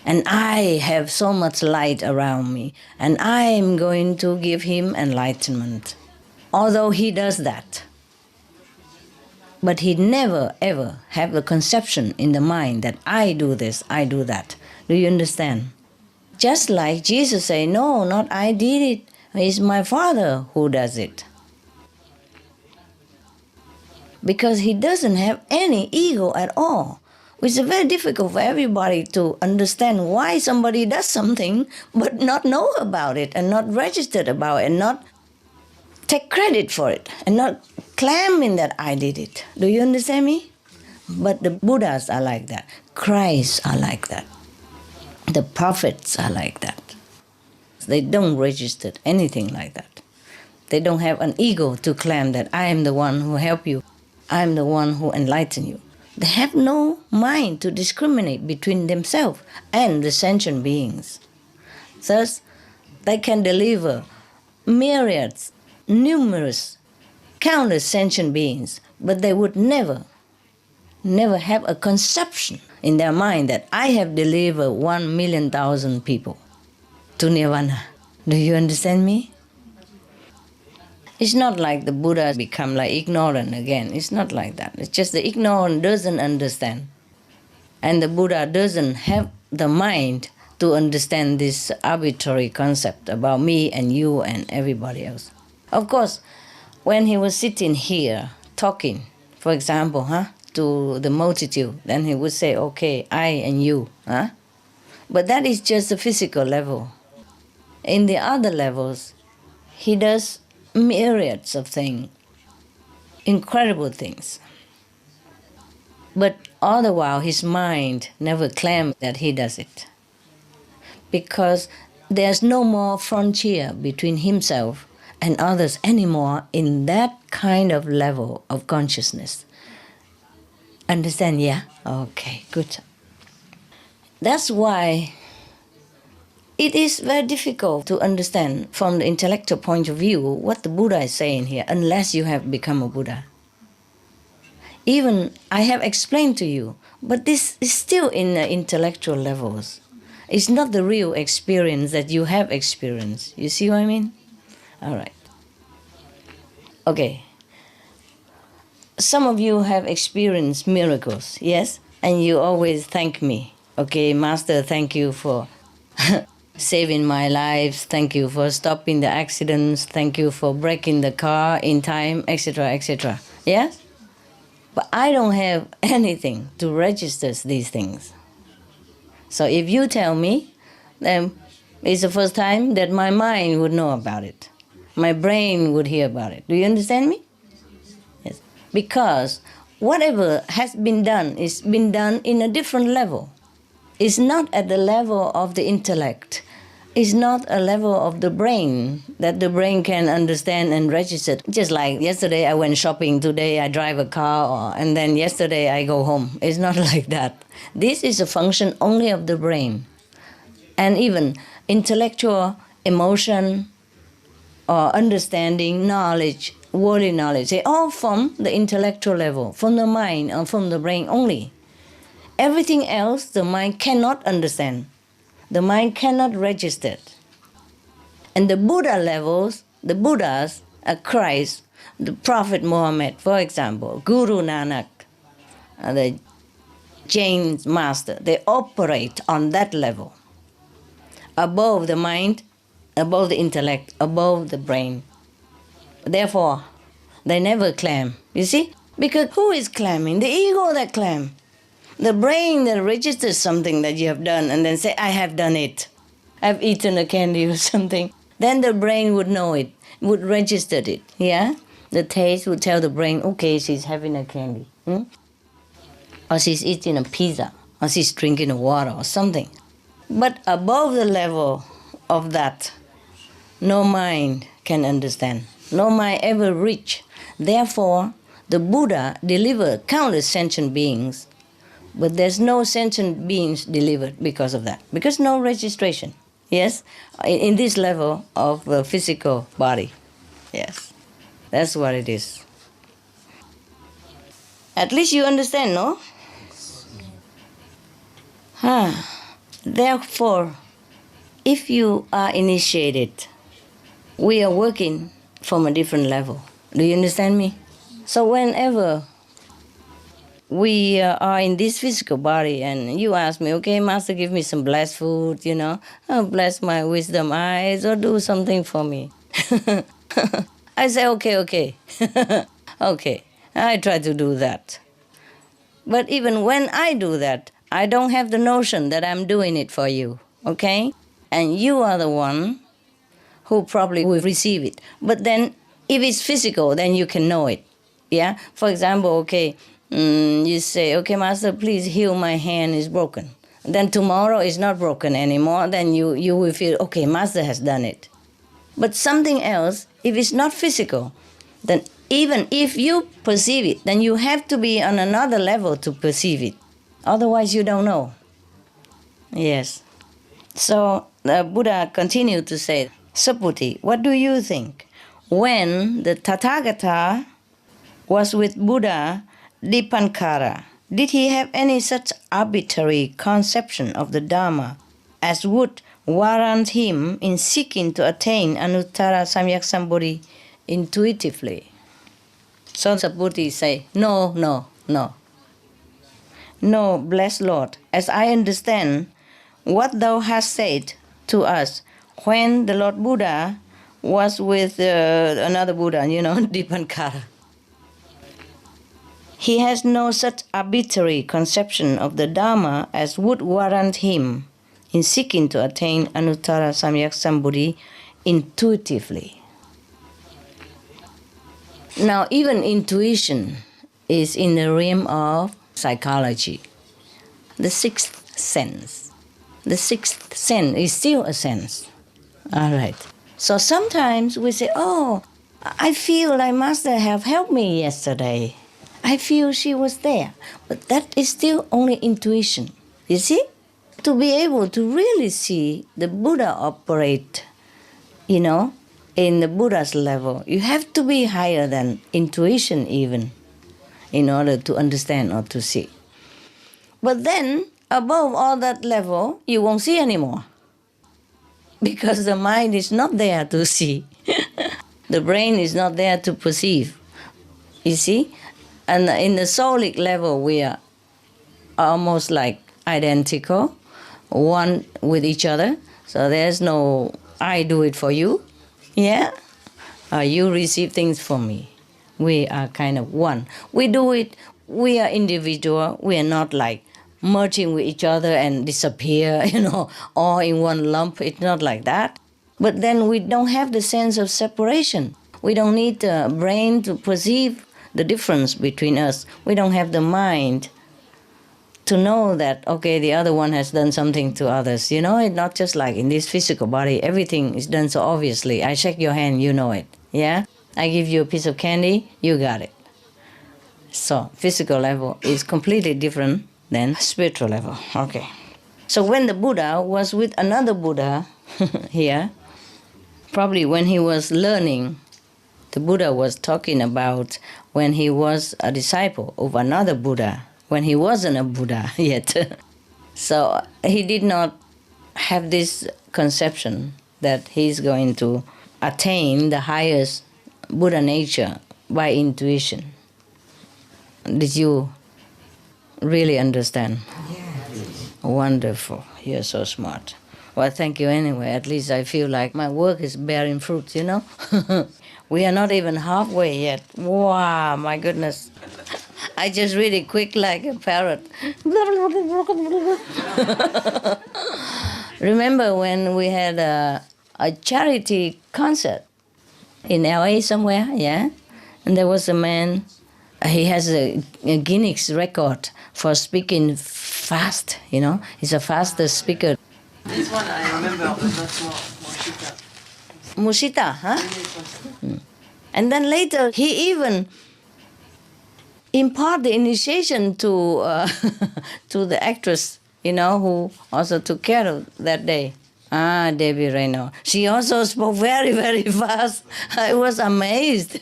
and I have so much light around me, and I am going to give him enlightenment. Although he does that, but he never ever have the conception in the mind that I do this, I do that. Do you understand? Just like Jesus say, no, not I did it, it's my Father who does it. Because he doesn't have any ego at all. It's very difficult for everybody to understand why somebody does something but not know about it and not registered about it and not take credit for it and not claiming that I did it. Do you understand me? But the Buddhas are like that. Christ are like that. The prophets are like that. They don't register anything like that. They don't have an ego to claim that I am the one who help you. I am the one who enlighten you. They have no mind to discriminate between themselves and the sentient beings. Thus, they can deliver myriads, numerous, countless sentient beings, but they would never have a conception in their mind that I have delivered 1,000,000 people to Nirvana. Do you understand me? It's not like the Buddha become like ignorant again. It's not like that. It's just the ignorant doesn't understand. And the Buddha doesn't have the mind to understand this arbitrary concept about me and you and everybody else. Of course, when he was sitting here talking, for example, to the multitude, then he would say, okay, I and you. But that is just a physical level. In the other levels, he does myriads of things, incredible things. But all the while, his mind never claims that he does it. Because there's no more frontier between himself and others anymore in that kind of level of consciousness. Understand, yeah? Okay, good. That's why it is very difficult to understand from the intellectual point of view what the Buddha is saying here, unless you have become a Buddha. Even I have explained to you, but this is still in the intellectual levels. It's not the real experience that you have experienced. You see what I mean? All right. Okay. Some of you have experienced miracles, yes? And you always thank me. Okay, Master, thank you for saving my life, thank you for stopping the accidents, thank you for braking the car in time, etc., etc. Yes? But I don't have anything to register these things. So if you tell me, then it's the first time that my mind would know about it. My brain would hear about it. Do you understand me? Yes. Because whatever has been done is been done in a different level. It's not at the level of the intellect. It's not a level of the brain that the brain can understand and register. Just like yesterday I went shopping, today I drive a car, and then yesterday I go home. It's not like that. This is a function only of the brain. And even intellectual, emotion, or understanding, knowledge, worldly knowledge, they all from the intellectual level, from the mind or from the brain only. Everything else the mind cannot understand. The mind cannot register it. And the Buddha levels, the Buddhas, Christ, the Prophet Muhammad, for example, Guru Nanak, the Jain master, they operate on that level, above the mind, above the intellect, above the brain. Therefore, they never claim. You see? Because who is claiming? The ego that claims. The brain that registers something that you have done and then say, I have done it. I've eaten a candy or something. Then the brain would know it, would register it. Yeah? The taste would tell the brain, okay, she's having a candy. Or she's eating a pizza. Or she's drinking a water or something. But above the level of that, no mind can understand. No mind ever reach. Therefore, the Buddha delivered countless sentient beings. But there's no sentient beings delivered because of that. Because no registration. Yes? In this level of the physical body. Yes. That's what it is. At least you understand, no? Therefore, if you are initiated, we are working from a different level. Do you understand me? So whenever we are in this physical body and you ask me, okay, Master, give me some blessed food, bless my wisdom eyes or do something for me. I say, okay. Okay, I try to do that. But even when I do that, I don't have the notion that I'm doing it for you, okay? And you are the one who probably will receive it. But then, if it's physical, then you can know it, yeah? For example, okay, you say, okay, Master, please heal my hand, is broken. Then tomorrow it's not broken anymore, then you will feel, okay, Master has done it. But something else, if it's not physical, then even if you perceive it, then you have to be on another level to perceive it. Otherwise, you don't know. Yes. So the Buddha continued to say, Saputi, what do you think? When the Tathagata was with Buddha Dipankara, did he have any such arbitrary conception of the Dharma as would warrant him in seeking to attain Anuttara Samyak Sambodhi intuitively? So Saputi say, no. No, blessed Lord, as I understand what thou hast said to us when the Lord Buddha was with another Buddha, Dipankara. He has no such arbitrary conception of the Dharma as would warrant him in seeking to attain Anuttara Samyak Sambodhi intuitively. Now, even intuition is in the realm of psychology. The sixth sense. The sixth sense is still a sense. All right. So sometimes we say, oh, I feel like Master have helped me yesterday. I feel she was there. But that is still only intuition. You see? To be able to really see the Buddha operate, in the Buddha's level, you have to be higher than intuition even in order to understand or to see. But then, above all that level, you won't see anymore. Because the mind is not there to see. The brain is not there to perceive. You see? And in the soulic level, we are almost like identical, one with each other. So there's no, I do it for you, yeah? You receive things from me. We are kind of one. We do it, we are individual. We are not like merging with each other and disappear, all in one lump. It's not like that. But then we don't have the sense of separation. We don't need the brain to perceive the difference between us. We don't have the mind to know that, okay, the other one has done something to others. It's not just like in this physical body, everything is done so obviously. I shake your hand, you know it, yeah? I give you a piece of candy, you got it. So, physical level is completely different than spiritual level. Okay. So when the Buddha was with another Buddha here, Probably when he was learning, the Buddha was talking about when he was a disciple of another Buddha, when he wasn't a Buddha yet. So he did not have this conception that he's going to attain the highest Buddha nature by intuition. Did you really understand? Yes. Wonderful. You're so smart. Well, thank you anyway. At least I feel like my work is bearing fruit, you know? We are not even halfway yet. Wow, my goodness. I just read it quick like a parrot. Remember when we had a charity concert in LA somewhere, yeah? And there was a man, he has a Guinness record for speaking fast, you know? He's a fastest speaker. This one I remember, but that's not Moshita. Mushita, huh? And then later he even impart the initiation to to the actress, you know, who also took care of that day. Debbie Reno. She also spoke very, very fast. I was amazed.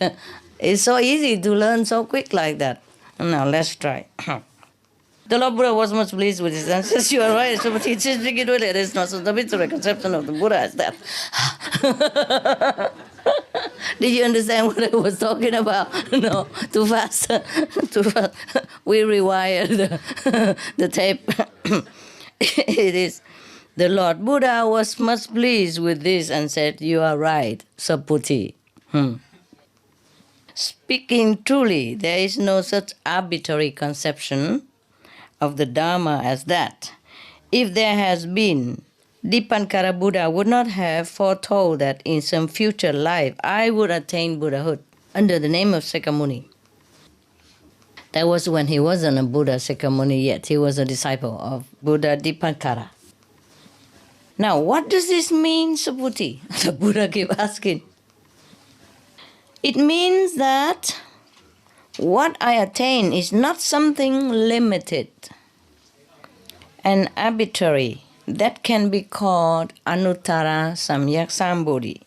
It's so easy to learn so quick like that. Now let's try. The Lord Buddha was much pleased with his answers. You are right. So teachers begin with it. It's not so the conception of the Buddha as that. Did you understand what I was talking about? No, too fast. Too fast. We rewired the tape. It is. The Lord Buddha was much pleased with this and said, "You are right, Saputi. Speaking truly, there is no such arbitrary conception of the Dharma as that. If there has been, Dipankara Buddha would not have foretold that in some future life I would attain Buddhahood under the name of Sakyamuni." That was when he wasn't a Buddha Sakyamuni yet. He was a disciple of Buddha Dipankara. Now, what does this mean, Subhuti? The Buddha kept asking. It means that what I attain is not something limited and arbitrary that can be called Anuttara Samyak Sambodhi,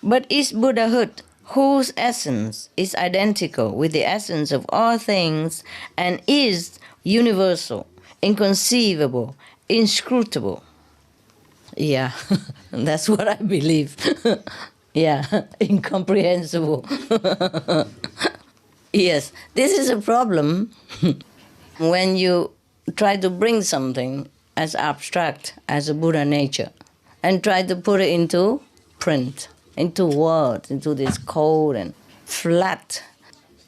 but is Buddhahood, whose essence is identical with the essence of all things and is universal, inconceivable, inscrutable. Yeah, that's what I believe. Yeah, incomprehensible. Yes, this is a problem when you try to bring something as abstract as a Buddha nature and try to put it into print, into words, into this cold and flat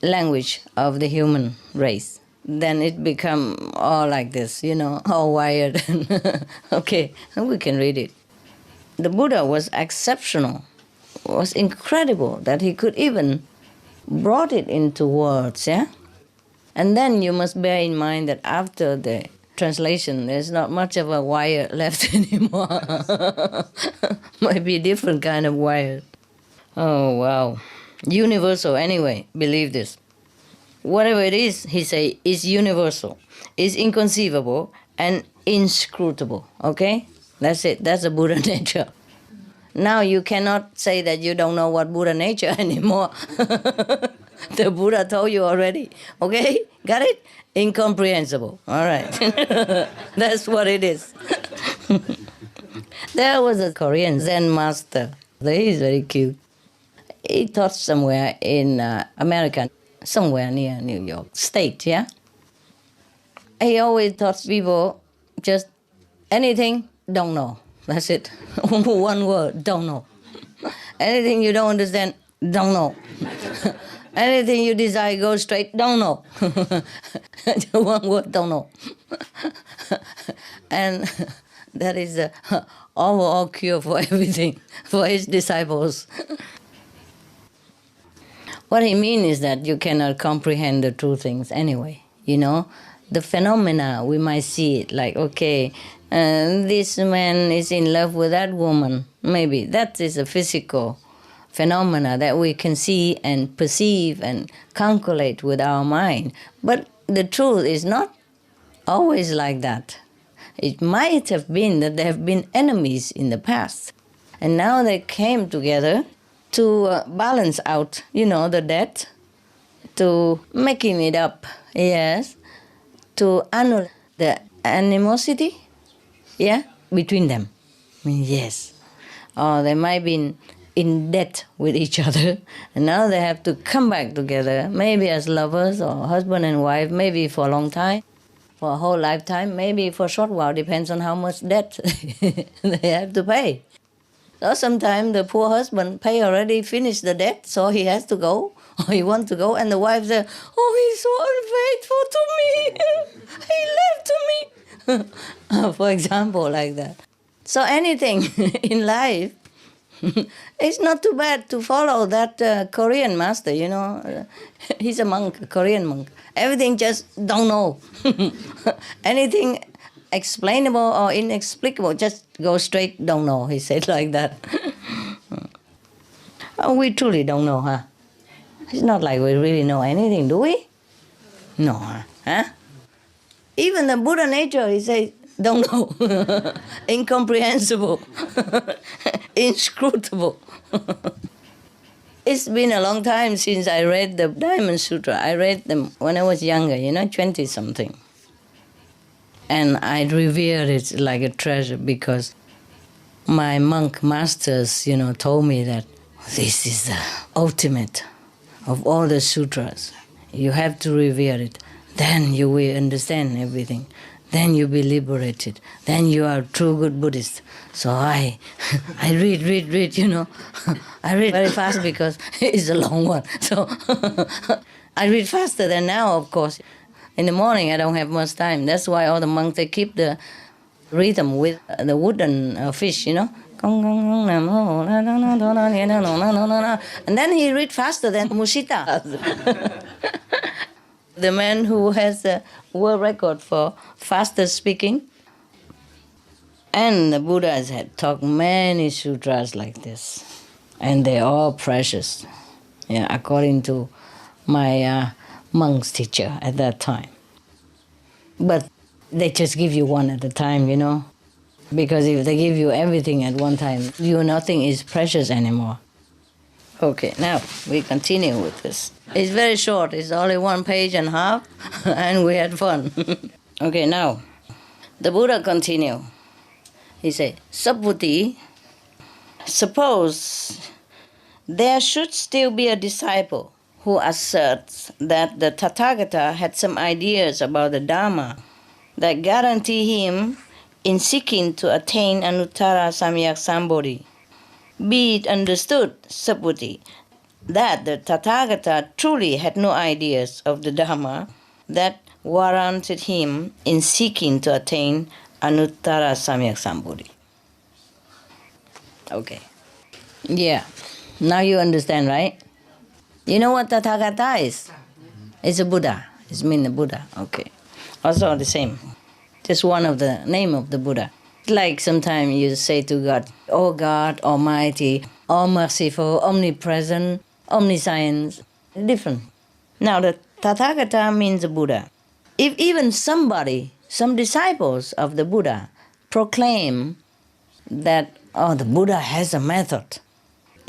language of the human race. Then it become all like this, you know, all wired. Okay, we can read it. The Buddha was exceptional, was incredible that he could even brought it into words, yeah? And then you must bear in mind that after the translation, there's not much of a wire left anymore. Might be a different kind of wire. Oh, wow. Universal, anyway, believe this. Whatever it is, he say, is universal, is inconceivable, and inscrutable, okay? That's it. That's the Buddha nature. Now you cannot say that you don't know what Buddha nature anymore. The Buddha told you already, okay? Got it? Incomprehensible. All right. That's what it is. There was a Korean Zen master. He's very cute. He taught somewhere in America, somewhere near New York State, yeah? He always taught people just anything, don't know. That's it. One word, don't know. Anything you don't understand, don't know. Anything you desire, go straight, don't know. One word, don't know. And that is the overall cure for everything, for his disciples. What he means is that you cannot comprehend the true things anyway, you know. The phenomena, we might see it like, okay, this man is in love with that woman. Maybe that is a physical phenomena that we can see and perceive and calculate with our mind. But the truth is not always like that. It might have been that there have been enemies in the past. And now they came together to balance out, the debt, to making it up, yes, to annul the animosity, between them. Yes. Or they might be in debt with each other, and now they have to come back together, maybe as lovers or husband and wife, maybe for a long time, for a whole lifetime, maybe for a short while, depends on how much debt they have to pay. So sometimes the poor husband already finished the debt, so he has to go, or he wants to go, and the wife says, "Oh, he's so unfaithful to me. He left me." For example, like that. So anything in life, it's not too bad to follow that Korean master, He's a monk, a Korean monk. Everything just don't know. Anything explainable or inexplicable, just go straight, don't know, he said like that. Oh, we truly don't know, huh? It's not like we really know anything, do we? No, huh? Even the Buddha nature, he says, don't know. Incomprehensible. Inscrutable. It's been a long time since I read the Diamond Sutra. I read them when I was younger, 20-something. And I revered it like a treasure because my monk masters, told me that this is the ultimate of all the sutras. You have to revere it. Then you will understand everything. Then you'll be liberated. Then you are a true good Buddhist. So I read, I read very fast because it's a long one. So I read faster than now, of course. In the morning, I don't have much time. That's why all the monks, they keep the rhythm with the wooden fish, And then he read faster than Mushita. The man who has the world record for fastest speaking. And the Buddhas had taught many sutras like this. And they're all precious, according to my monk's teacher at that time. But they just give you one at a time, Because if they give you everything at one time, nothing is precious anymore. Okay, now we continue with this. It's very short, it's only 1.5 pages, and we had fun. Okay, now, the Buddha continue. He said, Subhuti, suppose there should still be a disciple who asserts that the Tathagata had some ideas about the Dharma that guarantee him in seeking to attain Anuttara Samyak Sambodhi. Be it understood, Subhuti, that the Tathagata truly had no ideas of the Dharma that warranted him in seeking to attain Anuttara Samyak Sambodhi. Okay. Yeah. Now you understand, right? You know what Tathagata is? It's a Buddha. It means a Buddha. Okay. Also the same. Just one of the name of the Buddha. Like sometimes you say to God, "Oh God, Almighty, all merciful, omnipresent, omniscience." Different. Now the Tathagata means a Buddha. If even somebody, some disciples of the Buddha proclaim that, the Buddha has a method,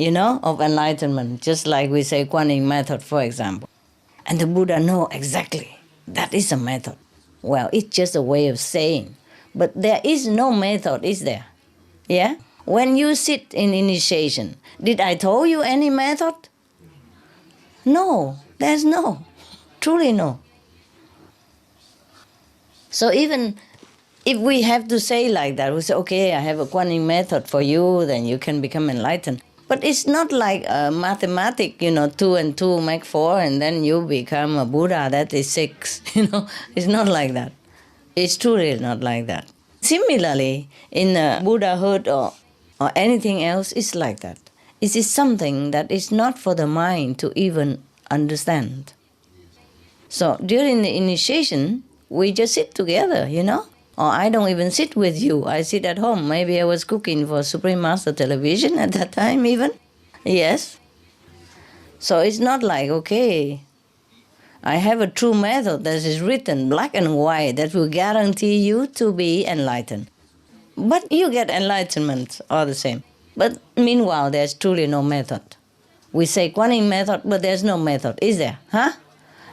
of enlightenment, just like we say Kuan Yin method, for example. And the Buddha know exactly that is a method. Well, it's just a way of saying. But there is no method, is there? Yeah? When you sit in initiation, did I tell you any method? No, there's no. Truly no. So even if we have to say like that, we say, okay, I have a Kuan Yin method for you, then you can become enlightened. But it's not like a mathematic, 2 and 2 make 4, and then you become a Buddha, that is 6, It's not like that. It's truly not like that. Similarly, in Buddhahood or anything else, it's like that. It is something that is not for the mind to even understand. So during the initiation, we just sit together, Or I don't even sit with you. I sit at home. Maybe I was cooking for Supreme Master Television at that time even. Yes. So it's not like, okay, I have a true method that is written black and white that will guarantee you to be enlightened. But you get enlightenment all the same. But meanwhile, there's truly no method. We say Kuan method, but there's no method, is there? Huh?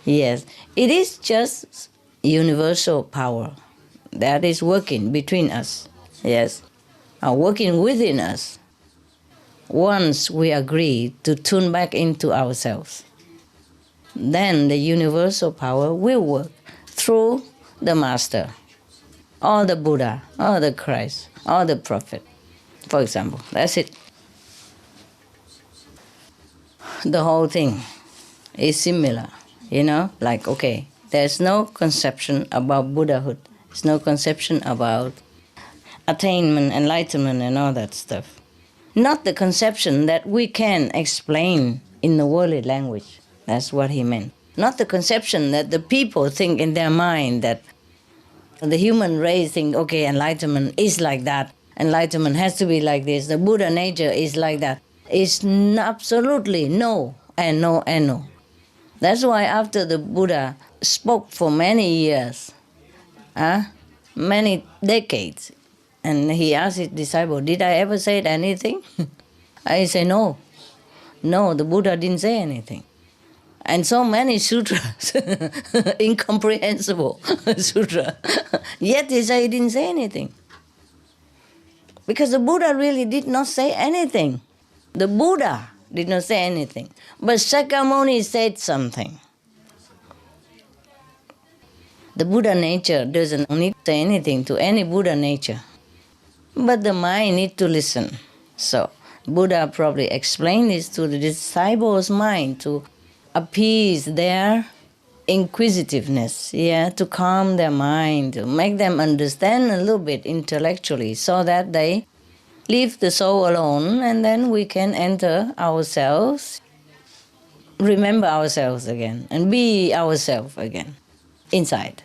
Yes. It is just universal power that is working between us. Yes. Working within us. Once we agree to tune back into ourselves, then the universal power will work through the Master, or the Buddha, or the Christ, or the Prophet, for example. That's it. The whole thing is similar, like, okay, there's no conception about Buddhahood. There's no conception about attainment, enlightenment, and all that stuff. Not the conception that we can explain in the worldly language. That's what he meant. Not the conception that the people think in their mind that the human race think, okay, enlightenment is like that. Enlightenment has to be like this. The Buddha nature is like that. It's absolutely no and no and no. That's why after the Buddha spoke for many years, many decades, and he asked his disciple, did I ever say anything? I say, no. No, the Buddha didn't say anything. And so many sutras, incomprehensible sutra, yet he said he didn't say anything. Because the Buddha really did not say anything. The Buddha did not say anything. But Sakyamuni said something. The Buddha nature doesn't need to say anything to any Buddha nature. But the mind needs to listen. So Buddha probably explained this to the disciples' mind to appease their inquisitiveness, to calm their mind, to make them understand a little bit intellectually so that they leave the soul alone and then we can enter ourselves, remember ourselves again, and be ourselves again inside,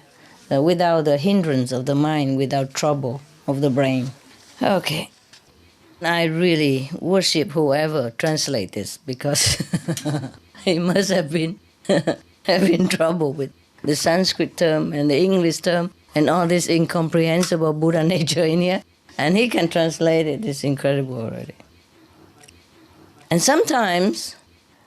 without the hindrance of the mind, without trouble of the brain. Okay. I really worship whoever translates this because he must have been having trouble with the Sanskrit term and the English term and all this incomprehensible Buddha nature in here. And he can translate it. It's incredible already. And sometimes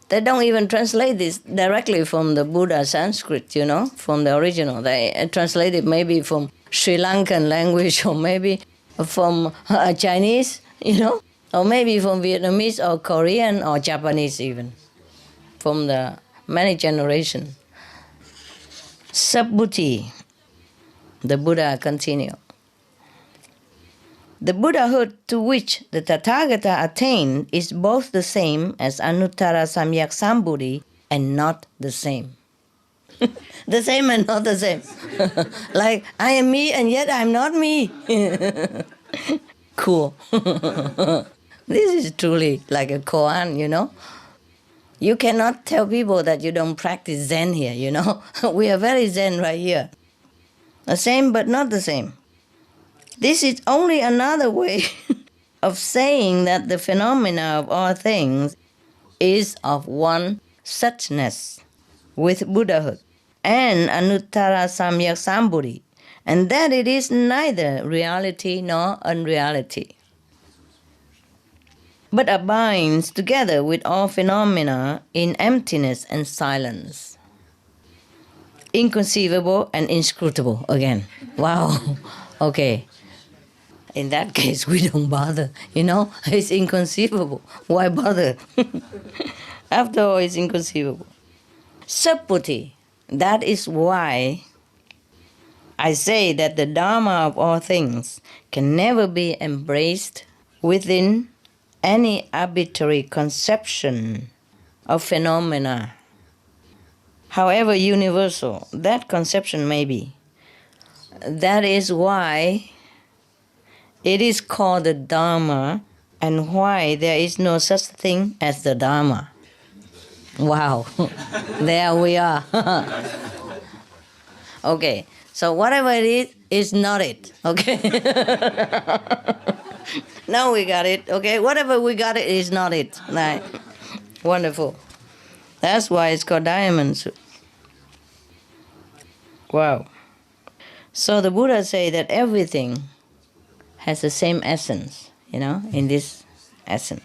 they don't even translate this directly from the Buddha Sanskrit, from the original. They translate it maybe from Sri Lankan language or maybe from Chinese, or maybe from Vietnamese or Korean or Japanese even, from the many generations. Subhuti, the Buddha continued. The Buddhahood to which the Tathagata attained is both the same as Anuttara Samyak Sambodhi and not the same. The same and not the same. Like, I am me and yet I'm not me. Cool. This is truly like a koan, You cannot tell people that you don't practice Zen here, We are very Zen right here. The same but not the same. This is only another way of saying that the phenomena of all things is of one suchness with Buddhahood and Anuttara Samyak Sambodhi, and that it is neither reality nor unreality, but abides together with all phenomena in emptiness and silence. Inconceivable and inscrutable again. Wow. Okay. In that case, we don't bother, It's inconceivable. Why bother? After all, it's inconceivable. Subhuti, that is why I say that the Dharma of all things can never be embraced within any arbitrary conception of phenomena, however universal that conception may be. That is why it is called the Dharma and why there is no such thing as the Dharma. Wow, there we are. Okay, so whatever it is not it, okay? Now we got it, okay? Whatever we got it is not it. Right. Wonderful. That's why it's called diamonds. Wow. So the Buddha say that everything has the same essence, in this essence.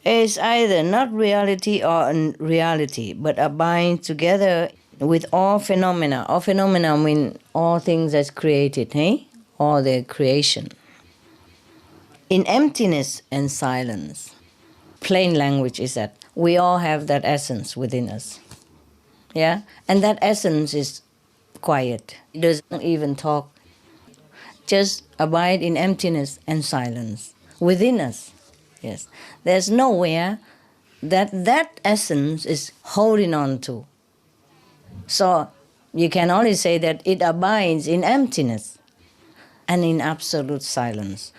Is either not reality or unreality, but abide together with all phenomena. All phenomena mean all things that's created, all their creation. In emptiness and silence. Plain language is that we all have that essence within us. Yeah? And that essence is quiet. It doesn't even talk. Just abide in emptiness and silence within us. Yes. There's nowhere that essence is holding on to. So you can only say that it abides in emptiness and in absolute silence.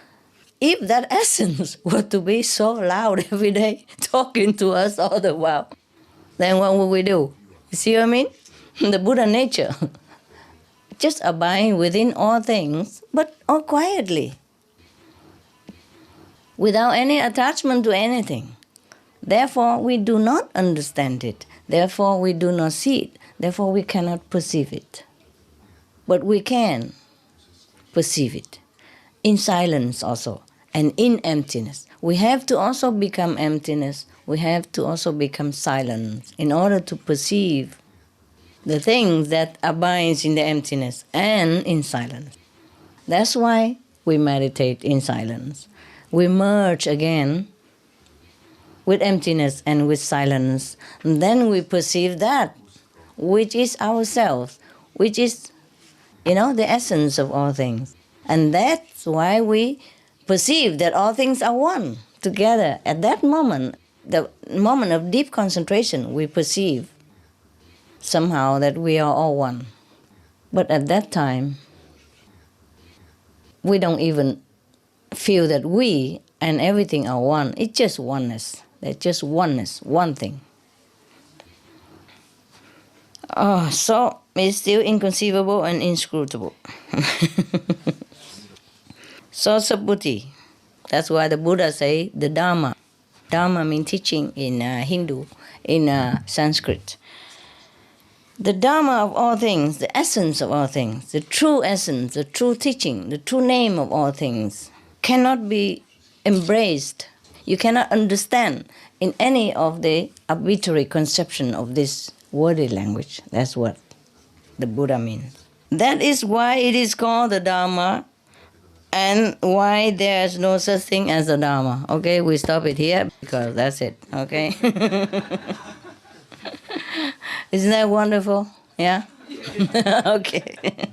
If that essence were to be so loud every day, talking to us all the while, then what would we do? You see what I mean? The Buddha nature. Just abide within all things, but all quietly. Without any attachment to anything. Therefore, we do not understand it. Therefore, we do not see it. Therefore, we cannot perceive it. But we can perceive it in silence also and in emptiness. We have to also become emptiness. We have to also become silence in order to perceive the things that abides in the emptiness and in silence. That's why we meditate in silence. We merge again with emptiness and with silence. And then we perceive that which is ourselves, which is, the essence of all things. And that's why we perceive that all things are one together. At that moment, the moment of deep concentration, we perceive somehow that we are all one. But at that time, we don't even feel that we and everything are one. It's just oneness. There's just oneness, one thing. So it's still inconceivable and inscrutable. So Sabuddhi, that's why the Buddha say the Dharma. Dharma means teaching in Hindu, in Sanskrit. The Dharma of all things, the essence of all things, the true essence, the true teaching, the true name of all things cannot be embraced. You cannot understand in any of the arbitrary conception of this worldly language. That's what the Buddha means. That is why it is called the Dharma and why there is no such thing as the Dharma. Okay, we stop it here because that's it. Okay? Isn't that wonderful? Yeah? Okay.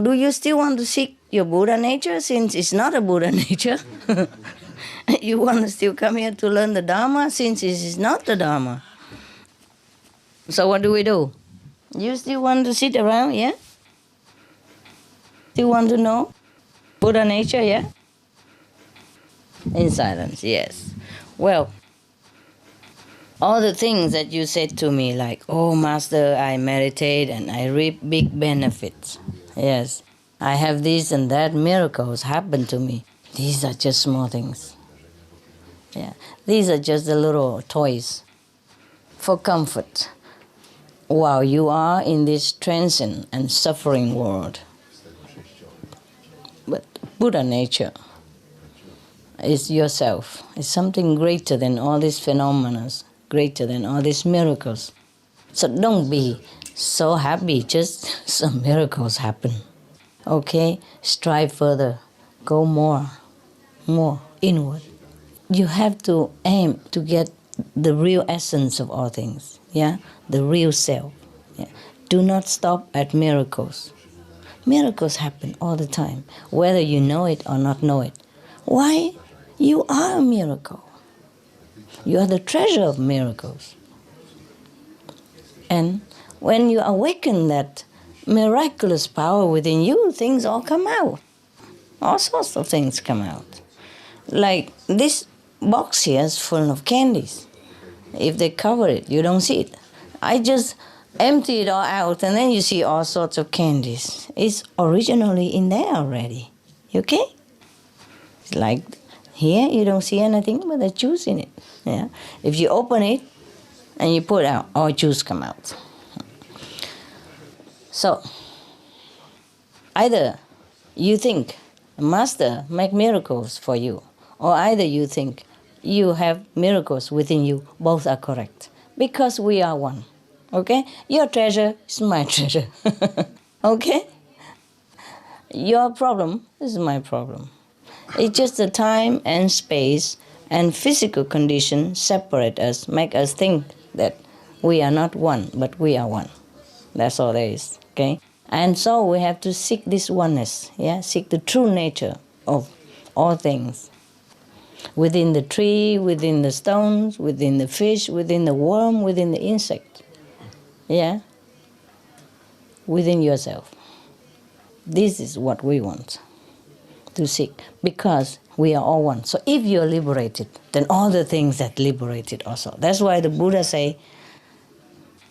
Do you still want to seek your Buddha nature since it's not a Buddha nature? You want to still come here to learn the Dharma since it is not the Dharma? So what do we do? You still want to sit around, yeah? Still want to know Buddha nature, yeah? In silence, yes. Well, all the things that you said to me, like, oh, Master, I meditate and I reap big benefits. Yes, I have this and that, miracles happen to me. These are just small things. Yeah, these are just the little toys for comfort while you are in this transient and suffering world. But Buddha nature is yourself. It's something greater than all these phenomena, greater than all these miracles. So don't be so happy just some miracles happen. Okay? Strive further. Go more inward. You have to aim to get the real essence of all things. Yeah? The real self. Yeah? Do not stop at miracles. Miracles happen all the time, whether you know it or not know it. Why? You are a miracle. You are the treasure of miracles. And when you awaken that miraculous power within you, things all come out. All sorts of things come out. Like this box here is full of candies. If they cover it, you don't see it. I just empty it all out and then you see all sorts of candies. It's originally in there already. Okay? It's like here you don't see anything but the juice in it. Yeah? If you open it and you put out, all juice come out. So, either you think Master make miracles for you. Or either you think you have miracles within you. Both are correct. Because we are one. Okay? Your treasure is my treasure. Okay? Your problem is my problem. It's just the time and space and physical condition separate us, make us think that we are not one, but we are one. That's all there is. Okay? And so we have to seek this oneness, seek the true nature of all things. Within the tree, within the stones, within the fish, within the worm, within the insect. Within yourself. This is what we want to seek, because we are all one. So if you're liberated, then all the things that liberated also. That's why the Buddha say,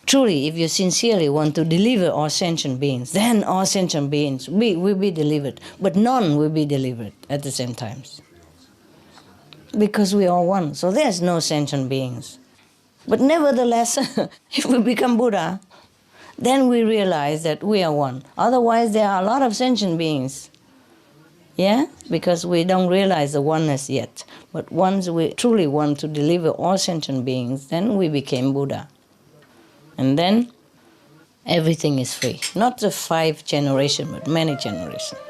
truly, if you sincerely want to deliver all sentient beings, then all sentient beings will be delivered, but none will be delivered at the same time. Because we are one, so there's no sentient beings. But nevertheless, if we become Buddha, then we realize that we are one. Otherwise, there are a lot of sentient beings. Because we don't realize the oneness yet. But once we truly want to deliver all sentient beings, then we became Buddha. And then everything is free. Not the 5 generations, but many generations.